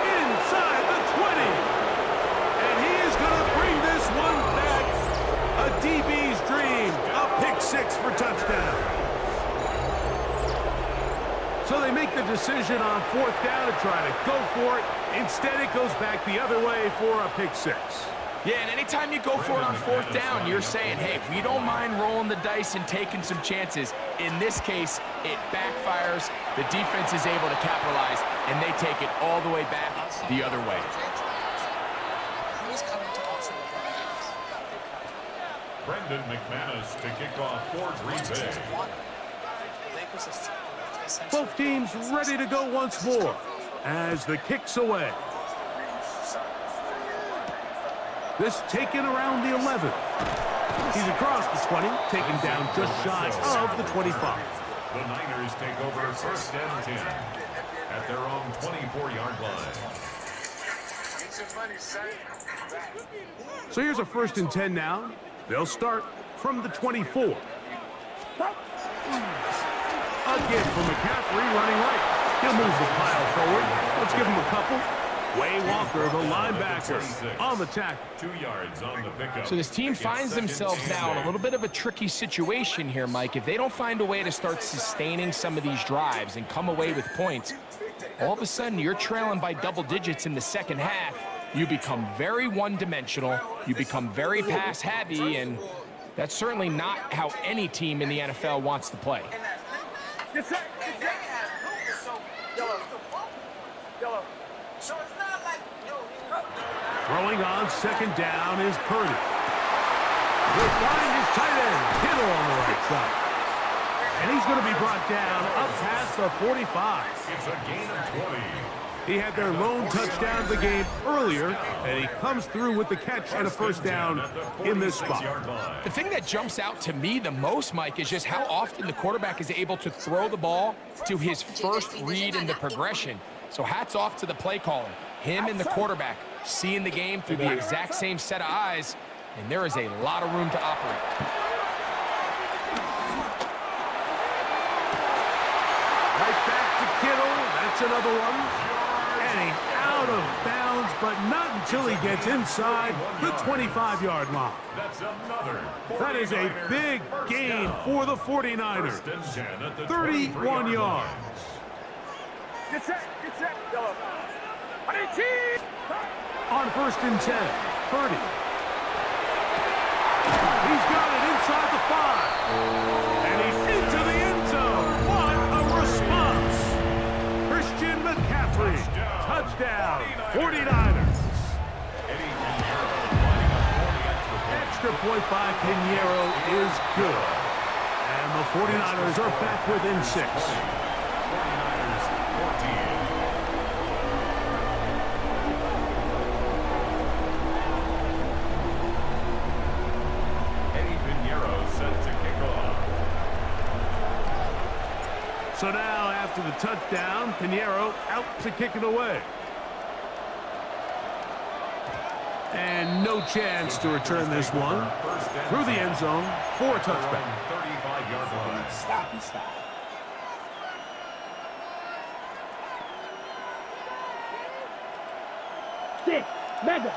Speaker 5: Inside the 20. And he is going to bring this one back. A DB's dream. A pick 6 for touchdown. decision on 4th down to try to go for it. Instead, it goes back the other way for a pick 6.
Speaker 10: Yeah, and anytime you go for it on 4th down, you're saying, hey, we don't mind rolling the dice and taking some chances. In this case, it backfires. The defense is able to capitalize, and they take it all the way back the other way.
Speaker 3: Brendan McManus to kick off for Green Bay.
Speaker 5: Both teams ready to go once more as the kick's away. This taken around the 11. He's across the 20, taken down just shy of the 25.
Speaker 3: The Niners take over 1st and 10 at their own 24-yard line.
Speaker 5: So here's a 1st and 10 now. They'll start from the 24. Again for McCaffrey running right. He'll move the pile forward. Let's give him a couple. Way Walker, the linebacker, on the tackle.
Speaker 3: 2 yards on the pickup.
Speaker 10: So this team finds themselves now in a little bit of a tricky situation here, Mike. If they don't find a way to start sustaining some of these drives and come away with points, all of a sudden you're trailing by double digits in the second half. You become very one-dimensional, you become very pass-heavy, and that's certainly not how any team in the NFL wants to play.
Speaker 5: Throwing on 2nd down is Purdy. He'll find his tight end, Kittle on the right side. And he's going to be brought down up past the 45.
Speaker 3: It's a gain of 20.
Speaker 5: He had their lone touchdown of the game earlier, and he comes through with the catch and a 1st down in this spot.
Speaker 10: The thing that jumps out to me the most, Mike, is just how often the quarterback is able to throw the ball to his first read in the progression. So hats off to the play caller. Him and the quarterback seeing the game through the exact same set of eyes, and there is a lot of room to operate.
Speaker 5: Right back to Kittle. That's another one. And he's out of bounds, but not until he gets inside the 25-yard line.
Speaker 3: That's another.
Speaker 5: That is a big gain for the 49ers. 31 yards.
Speaker 9: Get set, yellow.
Speaker 5: On 1st and 10, Purdy. He's got it inside the 5. And he's into the end zone. What a response. Christian McCaffrey. Touchdown, 49ers. Extra point by Pinheiro is good. And the 49ers are back within 6.
Speaker 3: 49ers 14.
Speaker 5: So now, after the touchdown, Pinheiro out to kick it away. And no chance to return this one through the end zone for a touchback.
Speaker 3: 35-yard line.
Speaker 7: Stop.
Speaker 9: Stick, Madden.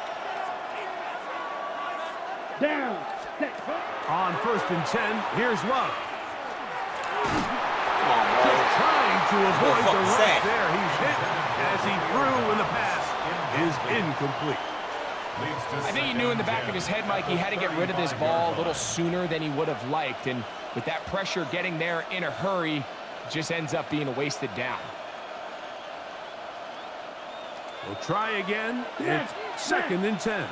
Speaker 9: Down.
Speaker 5: On 1st and 10, here's Love. Just trying to avoid the rush there. He's hit as he threw, and the pass is incomplete.
Speaker 10: I think he knew in the back of his head, Mike, he had to get rid of this ball a little sooner than he would have liked. And with that pressure getting there in a hurry, it just ends up being a wasted down.
Speaker 5: We'll try again. It's 2nd and 10.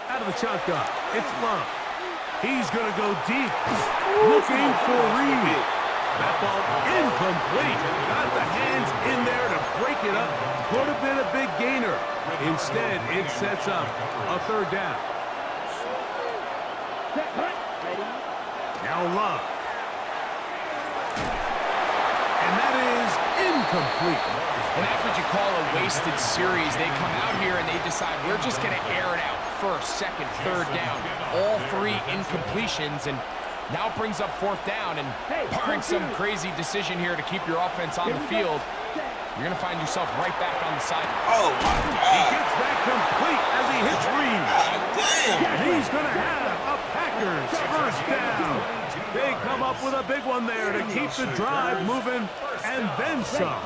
Speaker 5: Out of the shotgun, it's Love. He's going to go deep, looking for Reed. That ball incomplete. Got the hands in there to break it up. Could have been a big gainer. Instead, it sets up a 3rd down. Now Love. And that is incomplete.
Speaker 10: And that's what you call a wasted series. They come out here and they decide we're just going to air it out. 1st, 2nd, 3rd down. All 3 incompletions, and now it brings up 4th down. And barring some crazy decision here to keep your offense on the field, you're going to find yourself right back on the sideline.
Speaker 7: Oh, my God.
Speaker 5: He gets that complete as he hits Reed.
Speaker 7: God damn.
Speaker 5: And he's going to have a pack Packers first down. They come up with a big one there to keep the drive moving and then some.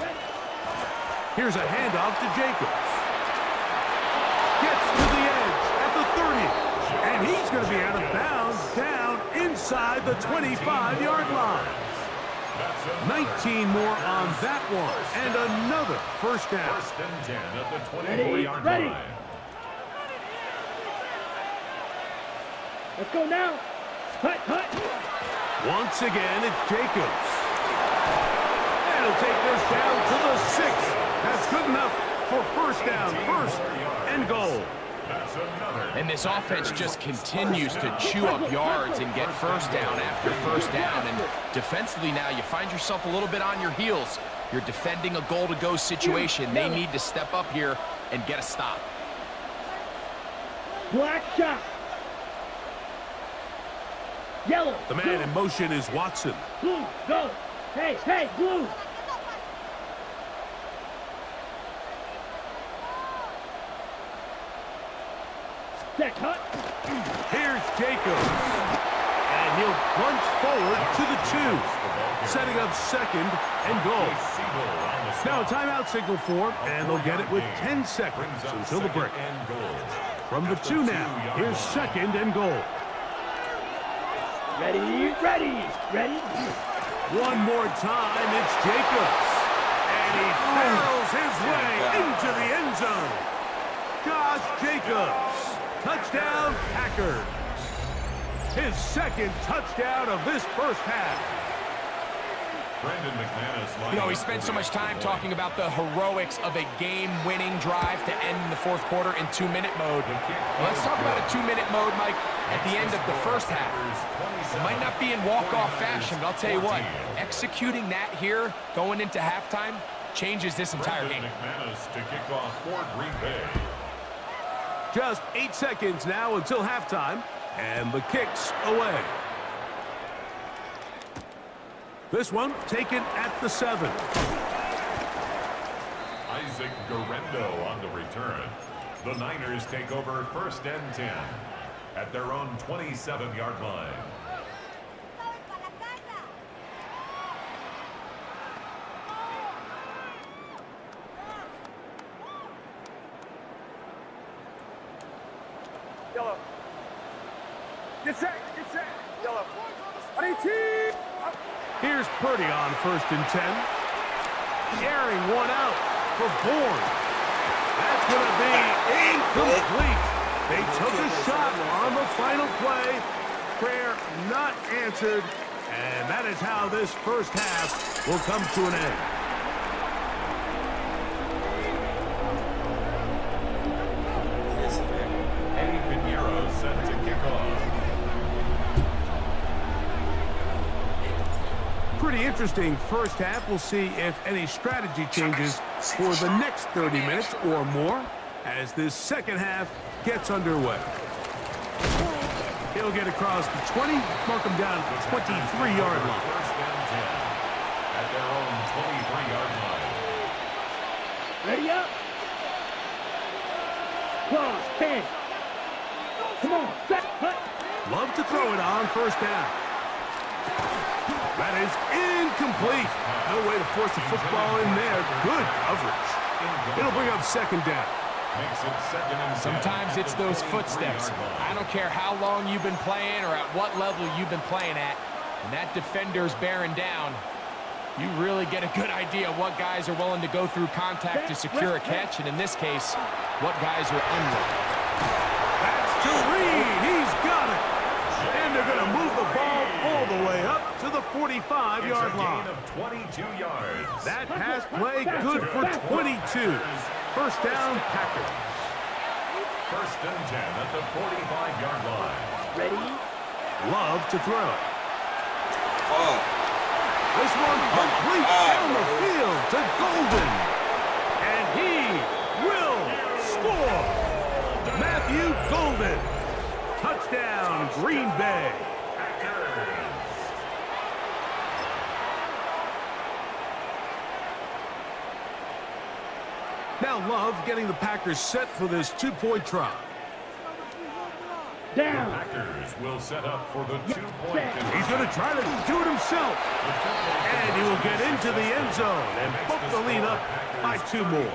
Speaker 5: Here's a handoff to Jacobs. Gets to the edge at the 30. And he's going to be out of bounds down inside the 25-yard line. 19 more on that one. And another first down.
Speaker 3: First and 10 at the 24-yard line.
Speaker 9: Let's go now. Cut, cut.
Speaker 5: Once again, it's Jacobs. And he'll take this down to the 6. That's good enough for first down, first and goal.
Speaker 10: And this offense just continues to chew up yards and get first down after first down. And defensively now, you find yourself a little bit on your heels. You're defending a goal-to-go situation. They need to step up here and get a stop.
Speaker 9: Black shot. Yellow.
Speaker 5: The man in motion is Watson.
Speaker 9: Blue, go. Hey, hey, blue. Set, cut.
Speaker 5: Here's Jacobs. And he'll punch forward to the 2. Setting up second and goal. Now a timeout signal for, and they'll get it with 10 seconds until the break. From the 2 now, here's second and goal.
Speaker 9: Ready, ready, ready.
Speaker 5: One more time, it's Jacobs. And he barrels his way into the end zone. Josh Jacobs. Touchdown, Packers. His second touchdown of this first half.
Speaker 10: You know, we spent so much time talking about the heroics of a game-winning drive to end the fourth quarter in 2-minute mode. Well, let's talk about a 2-minute mode, Mike, at the end of the first half. It might not be in walk-off fashion, but I'll tell you what, executing that here, going into halftime, changes this entire game.
Speaker 3: To kick off for Green Bay.
Speaker 5: Just 8 seconds now until halftime, and the kick's away. This one taken at the 7.
Speaker 3: Isaac Guerrero on the return. The Niners take over first and 10 at their own 27-yard line.
Speaker 9: Yellow. Get set, yellow.
Speaker 5: Here's Purdy on first and 10. Airing one out for Bourne. That's going to be incomplete. They took a shot on the final play. Prayer not answered. And that is how this first half will come to an end.
Speaker 3: Eddie Pinheiro set to kick off.
Speaker 5: Pretty interesting first half. We'll see if any strategy changes for the next 30 minutes or more as this second half gets underway. He'll get across the 20, mark him down at the 23-yard line.
Speaker 3: First and 10 at their own 23-yard line.
Speaker 9: Ready up. Cross, 10. Come on, set, cut.
Speaker 5: Love to throw it on first down. That is incomplete. No way to force the football in there. Good coverage. It'll bring up second down.
Speaker 10: Sometimes it's those footsteps. I don't care how long you've been playing or at what level you've been playing at. When that defender's bearing down, you really get a good idea of what guys are willing to go through contact to secure a catch, and in this case, what guys are unwilling.
Speaker 5: That's to Reed. He's got it. And they're going to move the ball all the way up to the 45-yard line.
Speaker 3: Gain of 22 yards.
Speaker 5: That pass play good for 22. First down, Packers.
Speaker 3: First and 10 at the 45-yard line.
Speaker 9: Ready?
Speaker 5: Love to throw. This one complete down the field to Golden. And he will score. Matthew Golden. Touchdown, Green Bay. Now Love getting the Packers set for this two-point try.
Speaker 9: Down.
Speaker 3: Packers will set up for the 2-point conversion.
Speaker 5: He's going to try to do it himself. And he will get into the end zone and book the lead up by 2 more.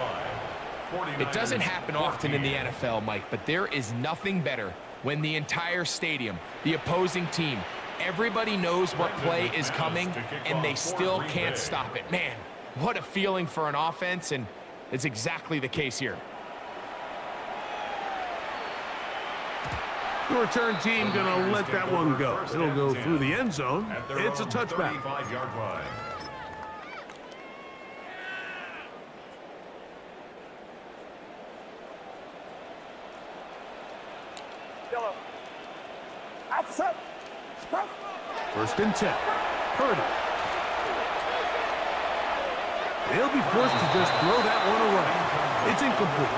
Speaker 10: It doesn't happen often in the NFL, Mike, but there is nothing better when the entire stadium, the opposing team, everybody knows what play is coming, and they still can't stop it. Man, what a feeling for an offense, and it's exactly the case here.
Speaker 5: The return team going to let that one go. It'll go through the end zone. It's a touchback.
Speaker 3: 35-yard line.
Speaker 5: First and 10. Purdy. They'll be forced to just throw that one away. It's incomplete.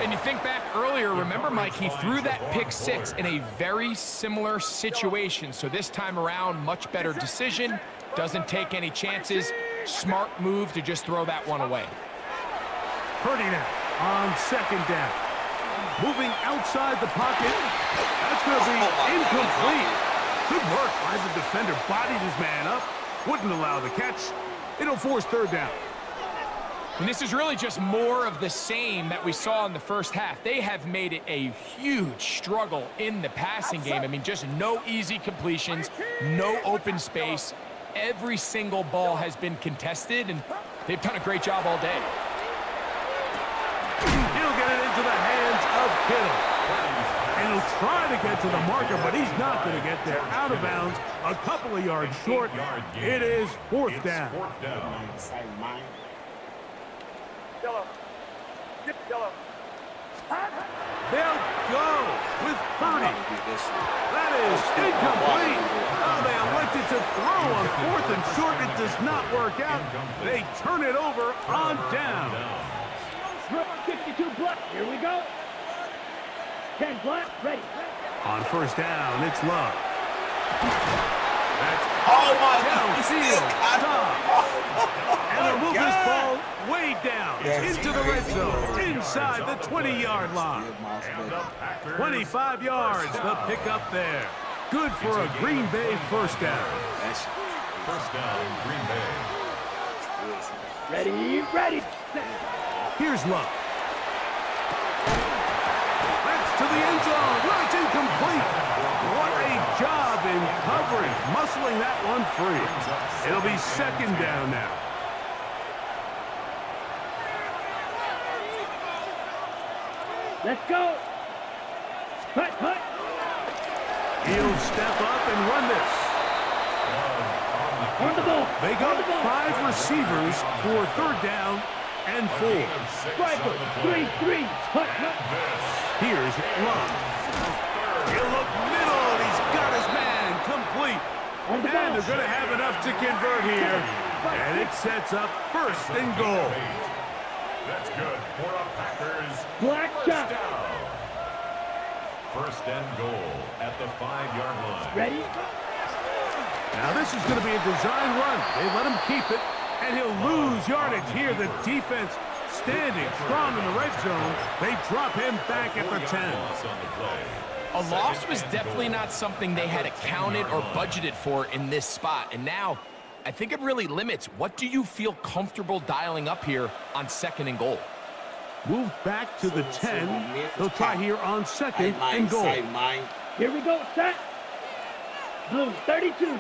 Speaker 10: And you think back earlier, remember, Mike, he threw that pick 6 in a very similar situation. So this time around, much better decision. Doesn't take any chances. Smart move to just throw that one away.
Speaker 5: Purdy now on second down. Moving outside the pocket. That's going to be incomplete. Good work by the defender. Bodied his man up. Wouldn't allow the catch. It'll force third down.
Speaker 10: And this is really just more of the same that we saw in the first half. They have made it a huge struggle in the passing game. I mean, just no easy completions, no open space. Every single ball has been contested, and they've done a great job all day.
Speaker 5: He'll get it into the hands of Kittle. And he'll try to get to the marker, but he's not going to get there. Out of bounds, a couple of yards short. It is fourth down. They'll go with Purdy. That is incomplete. Oh, they elected to throw on fourth and short. It does not work out. They turn it over on down.
Speaker 9: 62 block. Here we go. 10 block. Ready.
Speaker 5: On first down, it's Love. That's downfield. And they'll move this ball way down into the red zone, inside the 20-yard line. 25 yards, the pickup there. Good for a Green Bay first down.
Speaker 3: First down, Green Bay.
Speaker 9: Ready.
Speaker 5: Here's Love. That's to the end zone. Well, it's incomplete. What a job in covering, muscling that one free. It'll be second down now.
Speaker 9: Let's go. Cut.
Speaker 5: He'll step up and run this.
Speaker 9: On the ball.
Speaker 5: They got 5 receivers for third down and 4.
Speaker 9: Striker. 3. Cut.
Speaker 5: Here's Love. He'll look middle, and he's got his man complete. And they're going to have enough to convert here. And it sets up first and goal.
Speaker 3: That's good for a Packers
Speaker 9: Black shot.
Speaker 3: down. First and goal at the 5-yard line.
Speaker 9: Ready.
Speaker 5: Now this is going to be a design run. They let him keep it, and he'll lose yardage here. The defense standing strong in the red zone. They drop him back at the 10.
Speaker 10: A loss was definitely not something they had accounted or budgeted for in this spot. And now, I think it really limits. What do you feel comfortable dialing up here on second and goal?
Speaker 5: Move back to the 10. They'll try here on second and goal.
Speaker 9: Here we go. Set. Blue 32.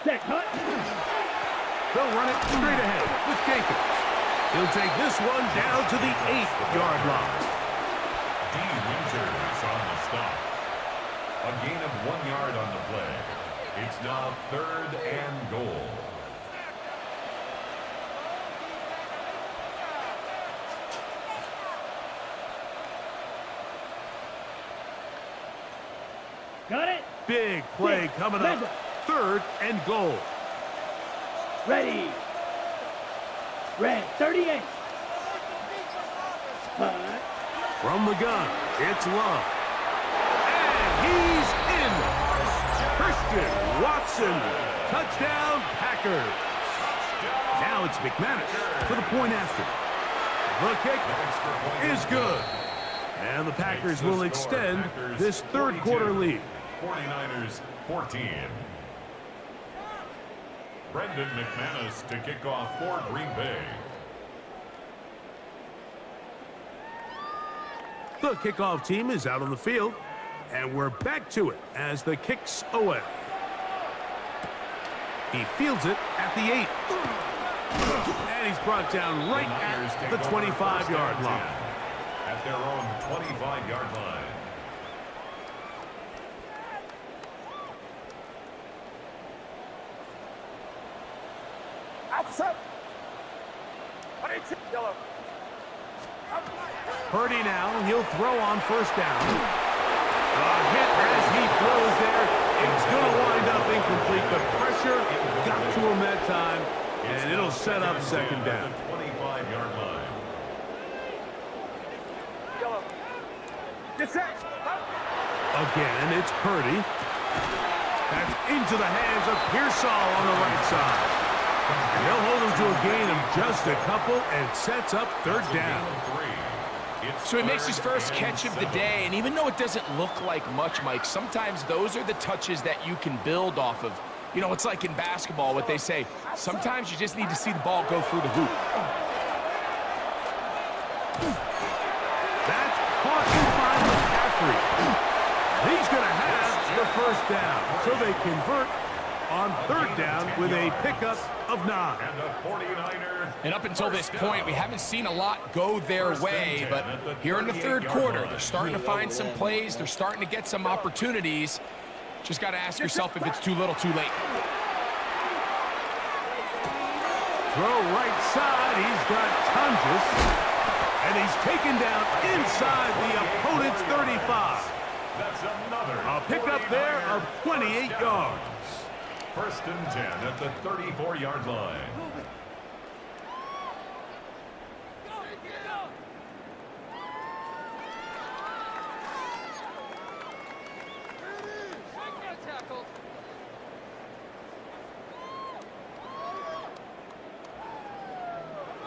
Speaker 9: Set. Cut.
Speaker 5: They'll run it straight ahead with Jacobs. He'll take this one down to the 8-yard line.
Speaker 3: D. Winters on the stop. A gain of 1 yard on the play. It's now third and goal.
Speaker 9: Got it.
Speaker 5: Big play coming up. Third and goal.
Speaker 9: Ready. Red 38.
Speaker 5: From the gun, it's Love. And he's in. Christian Watson. Touchdown, Packers. Now it's McManus for the point after. The kick is good. And the Packers will extend this third quarter lead.
Speaker 3: 49ers 14. Brendan McManus to kick off for Green Bay.
Speaker 5: The kickoff team is out on the field, and we're back to it as the kick's away. He fields it at the 8. And he's brought down right at the 25-yard line.
Speaker 3: At their own 25-yard line.
Speaker 5: Purdy now, he'll throw on first down. A hit as he throws there. It's going to wind up incomplete. The pressure got to him that time, and it'll set up second down.
Speaker 3: 25-yard line.
Speaker 5: Again, it's Purdy. That's into the hands of Pearsall on the right side. And they'll hold him to a gain of just a couple and sets up third down.
Speaker 10: So he makes his first catch of the day, and even though it doesn't look like much, Mike, sometimes those are the touches that you can build off of. You know, it's like in basketball, what they say, sometimes you just need to see the ball go through the hoop.
Speaker 5: That's caught in by McCaffrey. He's going to have the first down, so they convert on third down with a pickup of 9.
Speaker 10: And up until this point, we haven't seen a lot go their way, but here in the third quarter, they're starting to find some plays. They're starting to get some opportunities. Just got to ask yourself if it's too little, too late.
Speaker 5: Throw right side. He's got Tungus. And he's taken down inside the opponent's 35. A pickup there of 28 yards.
Speaker 3: First and 10 at the 34-yard line.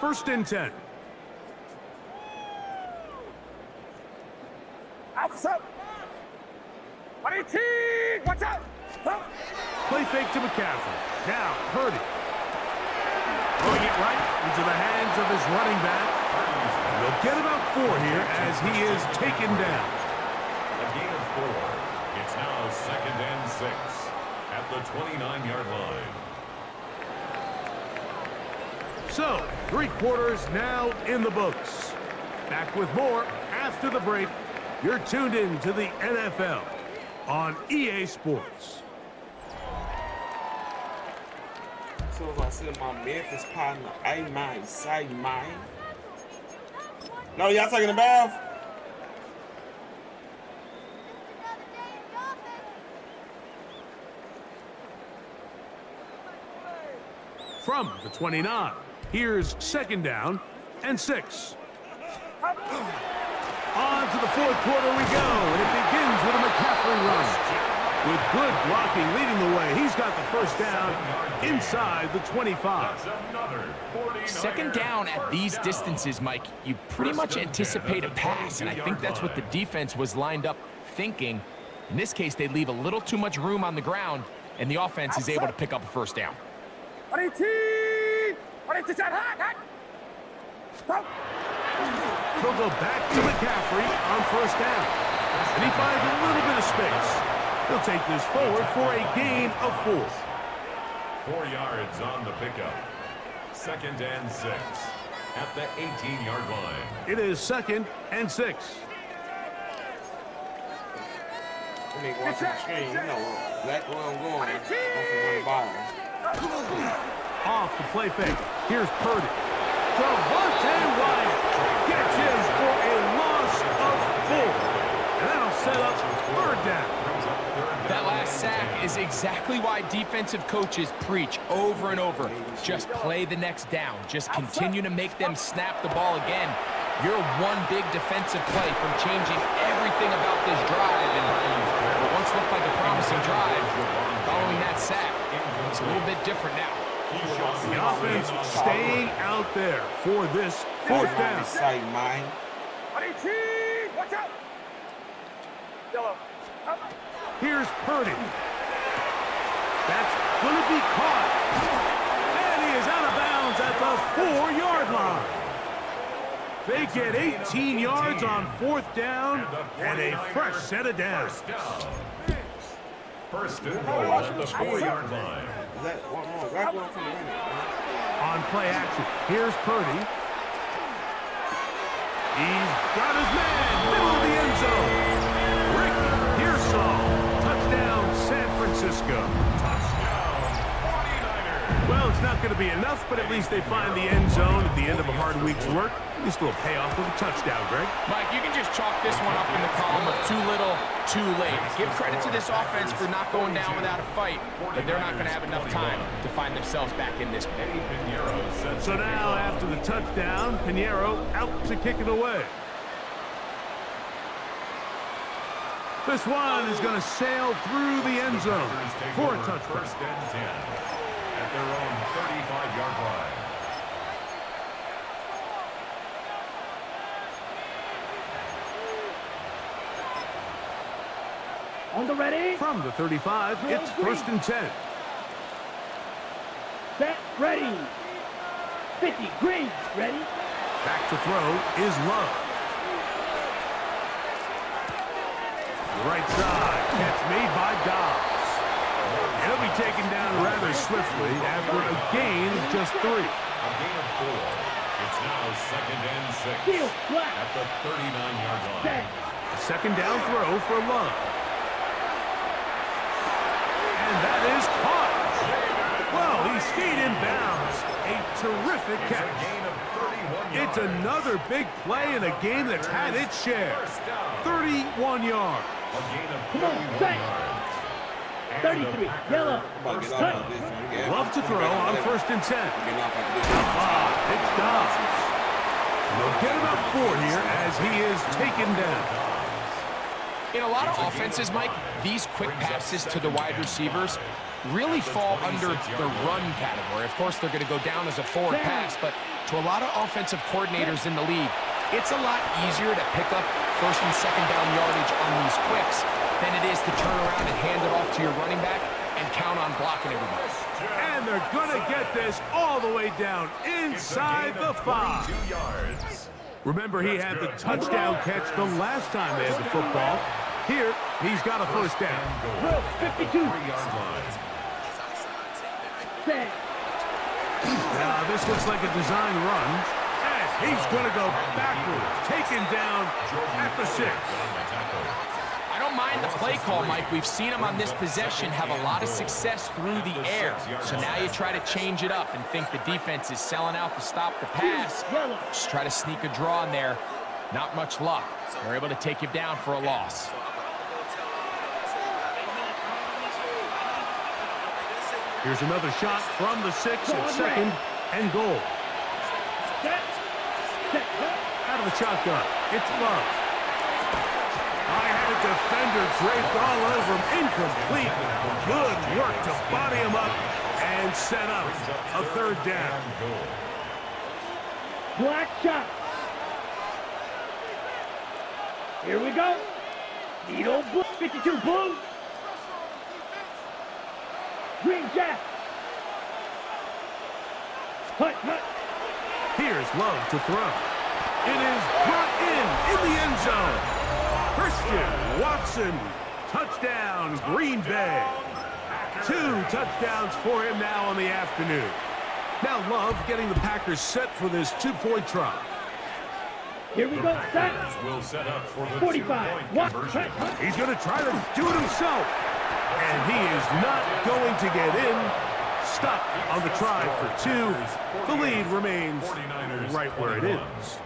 Speaker 5: First and 10.
Speaker 9: Watch out!
Speaker 5: Play fake to McCaffrey. Now, Purdy. Throwing it right into the hands of his running back. And they'll get about 4 here as he is taken down.
Speaker 3: A gain of 4. It's now second and 6 at the 29-yard line.
Speaker 5: So, 3 quarters now in the books. Back with more after the break. You're tuned in to the NFL on EA Sports.
Speaker 7: So if I see my Memphis partner, hey man, say man. No, y'all taking a bath?
Speaker 5: From the 29, here's second down and 6. On to the fourth quarter we go, and it begins with a McCaffrey run. With good blocking leading the way, he's got the first down inside the 25.
Speaker 10: Second down at these distances, Mike, you pretty much anticipate a pass, and I think that's what the defense was lined up thinking. In this case, they leave a little too much room on the ground, and the offense is able to pick up a first down.
Speaker 5: He'll go back to McCaffrey on first down. And he finds a little bit of space. He'll take this forward for a gain of 4.
Speaker 3: 4 yards on the pickup. Second and 6 at the 18-yard line.
Speaker 5: It is second and 6.
Speaker 7: Let me watch the screen. You know that's where I'm going. I'm from the bottom.
Speaker 5: Off the play fake. Here's Purdy. Devontae Wyatt gets him for a loss of 4. And that'll set up third down.
Speaker 10: That last sack is exactly why defensive coaches preach over and over. Just play the next down. Just continue to make them snap the ball again. You're one big defensive play from changing everything about this drive. And what once looked like a promising drive, following that sack, it's a little bit different now.
Speaker 5: The offense staying out there for this fourth down. Here's Purdy. That's going to be caught. And he is out of bounds at the 4-yard line. They get 18 yards on 4th down and a fresh set of downs.
Speaker 3: First and goal at the 4-yard line.
Speaker 5: On play action, here's Purdy. He's got his man, middle of the end zone. Rick Pearsall, touchdown San Francisco. Well, it's not going to be enough, but at least they find the end zone at the end of a hard week's work. At least a little payoff with a touchdown, Greg.
Speaker 10: Mike, you can just chalk this one up in the column of too little, too late. Give credit to this offense for not going down without a fight, but they're not going to have enough time to find themselves back in this game.
Speaker 5: So now, after the touchdown, Pinheiro out to kick it away. This one is going to sail through the end zone for a touchdown.
Speaker 3: First and 10 at their own 35-yard line.
Speaker 12: On the ready.
Speaker 5: From the 35, it's first and 10.
Speaker 12: Set, ready. 50, green, ready.
Speaker 5: Back to throw is Love. Right side, catch made by Dobbs. And he'll be taken down rather swiftly after a gain of just 3.
Speaker 3: A gain of 4. It's now second and 6 at the 39-yard line.
Speaker 5: A second down throw for Love. And that is caught. Well, he stayed in bounds. A terrific catch. It's another big play in a game that's had its share. 31 yards.
Speaker 12: Come on, set. 33, yellow.
Speaker 5: Love to throw on first and 10. It's Dobbs. They'll get him up 4 here as he is taken down.
Speaker 10: In a lot of offenses, Mike, these quick passes to the wide receivers really fall under the run category. Of course, they're going to go down as a forward pass, but to a lot of offensive coordinators in the league, it's a lot easier to pick up first and second down yardage on these quicks than it is to turn around and hand it off to your running back and count on blocking everybody.
Speaker 5: And they're going to get this all the way down inside the 5. Remember, he had the touchdown catch the last time they had the football. Here, he's got a first down.
Speaker 12: 52.
Speaker 5: Now, this looks like a design run. And he's going to go backwards, taken down at the 6.
Speaker 10: I don't mind the play call, Mike. We've seen him on this possession have a lot of success through the air. So now you try to change it up and think the defense is selling out to stop the pass. Just try to sneak a draw in there. Not much luck. They're able to take you down for a loss.
Speaker 5: Here's another shot from the 6 at second and goal. Out of the shotgun, it's Love. I had a defender draped all over him, incomplete. Good work to body him up and set up a third down.
Speaker 12: Black shot. Here we go. Needle blue, 52 blue. Green jack. Hut, hut.
Speaker 5: Here's Love to throw. It is brought in the end zone. Christian Watson, touchdown, Green Bay. 2 touchdowns for him now on the afternoon. Now Love getting the Packers set for this 2-point try.
Speaker 12: Here we go, set.
Speaker 3: Will set up for the
Speaker 12: 45.
Speaker 5: He's going to try to do it himself. And he is not going to get in. Stuck on the try for 2. The lead remains right where it is.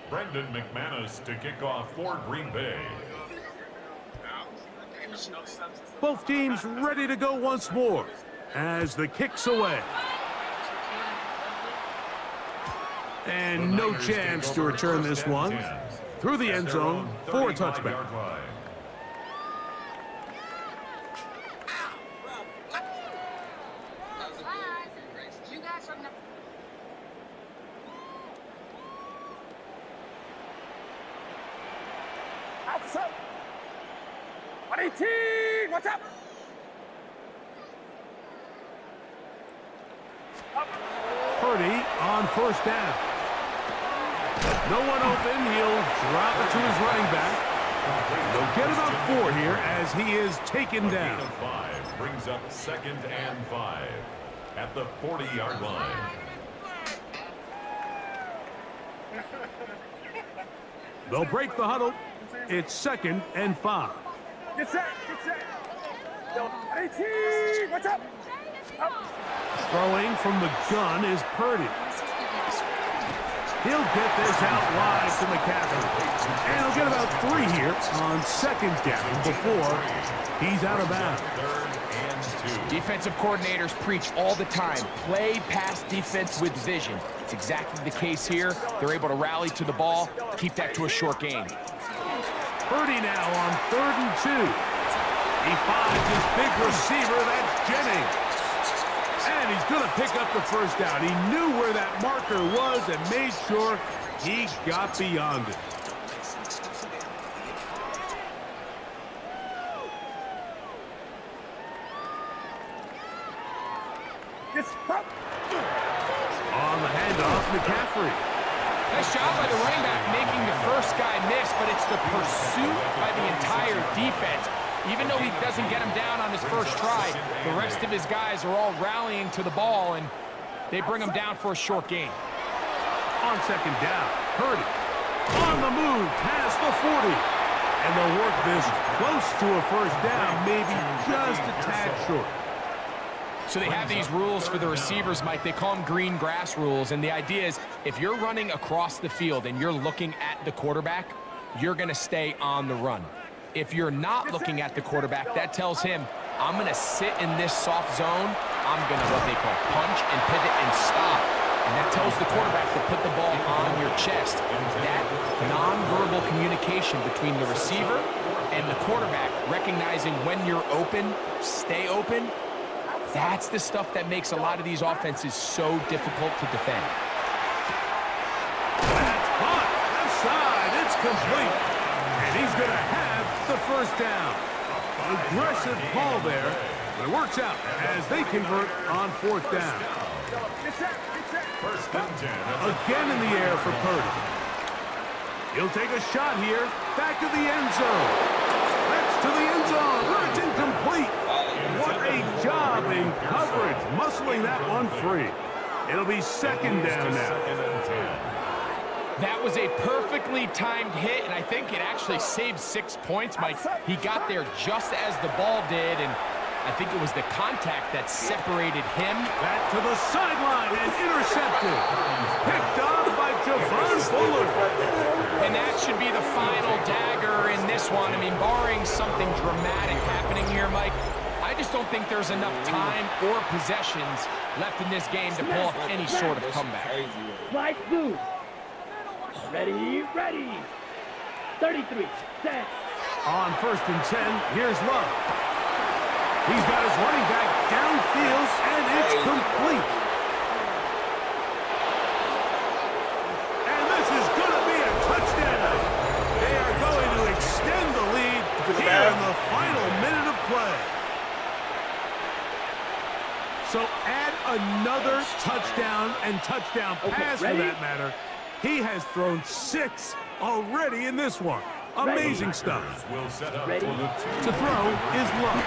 Speaker 3: Brendan McManus to kick off for Green Bay.
Speaker 5: Both teams ready to go once more as the kick's away. And no chance to return this one through the end zone for a touchback.
Speaker 9: What's up?
Speaker 5: Purdy on first down. No one open. He'll drop it to his running back. They'll get about 4 here as he is taken down.
Speaker 3: 5 brings up 2nd and 5 at the 40-yard line.
Speaker 5: They'll break the huddle. It's 2nd and 5.
Speaker 9: Get set. What's up?
Speaker 5: Throwing from the gun is Purdy. He'll get this out wide to McCaffrey. And he'll get about 3 here on 2nd down before he's out of bounds.
Speaker 10: Defensive coordinators preach all the time, play pass defense with vision. It's exactly the case here. They're able to rally to the ball, keep that to a short game.
Speaker 5: Purdy now on 3rd and 2. He finds his big receiver, that's Jennings. And he's going to pick up the first down. He knew where that marker was and made sure he got beyond it. On the handoff, McCaffrey.
Speaker 10: Nice job by the running back making the first guy miss, but it's the pursuit by the entire defense. Even though he doesn't get him down on his first try, the rest of his guys are all rallying to the ball, and they bring him down for a short gain.
Speaker 5: On 2nd down, Purdy on the move past the 40. And they'll work this close to a first down, maybe just a tad short.
Speaker 10: So they have these rules for the receivers, Mike. They call them green grass rules, and the idea is if you're running across the field and you're looking at the quarterback, you're going to stay on the run. If you're not looking at the quarterback, that tells him, I'm going to sit in this soft zone. I'm going to what they call punch and pivot and stop. And that tells the quarterback to put the ball on your chest. That nonverbal communication between the receiver and the quarterback, recognizing when you're open, stay open, that's the stuff that makes a lot of these offenses so difficult to defend.
Speaker 5: That's hot. Left side. It's complete. And he's going to have the first down. Aggressive call there, but it works out as they convert on 4th down. Again in the air for Purdy. He'll take a shot here. Back to the end zone. That's to the end zone where it's incomplete. What a job in coverage, muscling that one free. It'll be 2nd down now.
Speaker 10: That was a perfectly timed hit, and I think it actually saved 6 points, Mike. He got there just as the ball did, and I think it was the contact that separated him.
Speaker 5: Back to the sideline and intercepted. Picked off by Javon Fuller.
Speaker 10: And that should be the final dagger in this one. I mean, barring something dramatic happening here, Mike, I just don't think there's enough time or possessions left in this game to pull off any sort of comeback.
Speaker 12: Slide through. Ready. 33, set.
Speaker 5: On 1st and 10, here's Love. He's got his running back downfield, and it's complete. And this is going to be a touchdown. They are going to extend the lead here in the final minute of play. So add another touchdown and touchdown pass for that matter. He has thrown 6 already in this one. Amazing stuff.
Speaker 12: Ready.
Speaker 5: To throw is Love.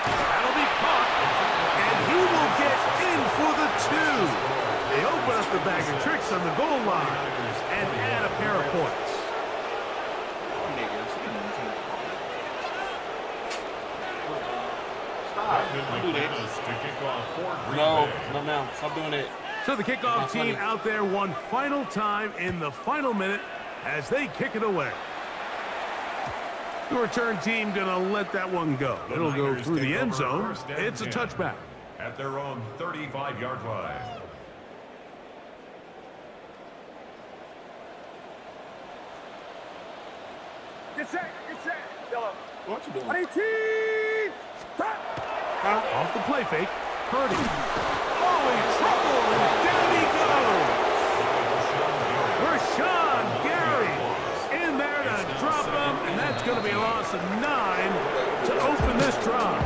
Speaker 5: That'll be caught, and he will get in for the 2. They open up the bag of tricks on the goal line and add a pair of points.
Speaker 7: No. Stop doing it.
Speaker 5: So the kickoff team out there one final time in the final minute as they kick it away. The return team going to let that one go. It'll go through the end zone. It's a touchback.
Speaker 3: At their own 35-yard line.
Speaker 9: Get set. Yellow.
Speaker 7: What you doing?
Speaker 9: 18.
Speaker 5: Off the play fake. Purdy. Oh, in trouble, and down he goes. Rashawn Gary in there to drop him, and that's going to be a loss of 9 to open this drive.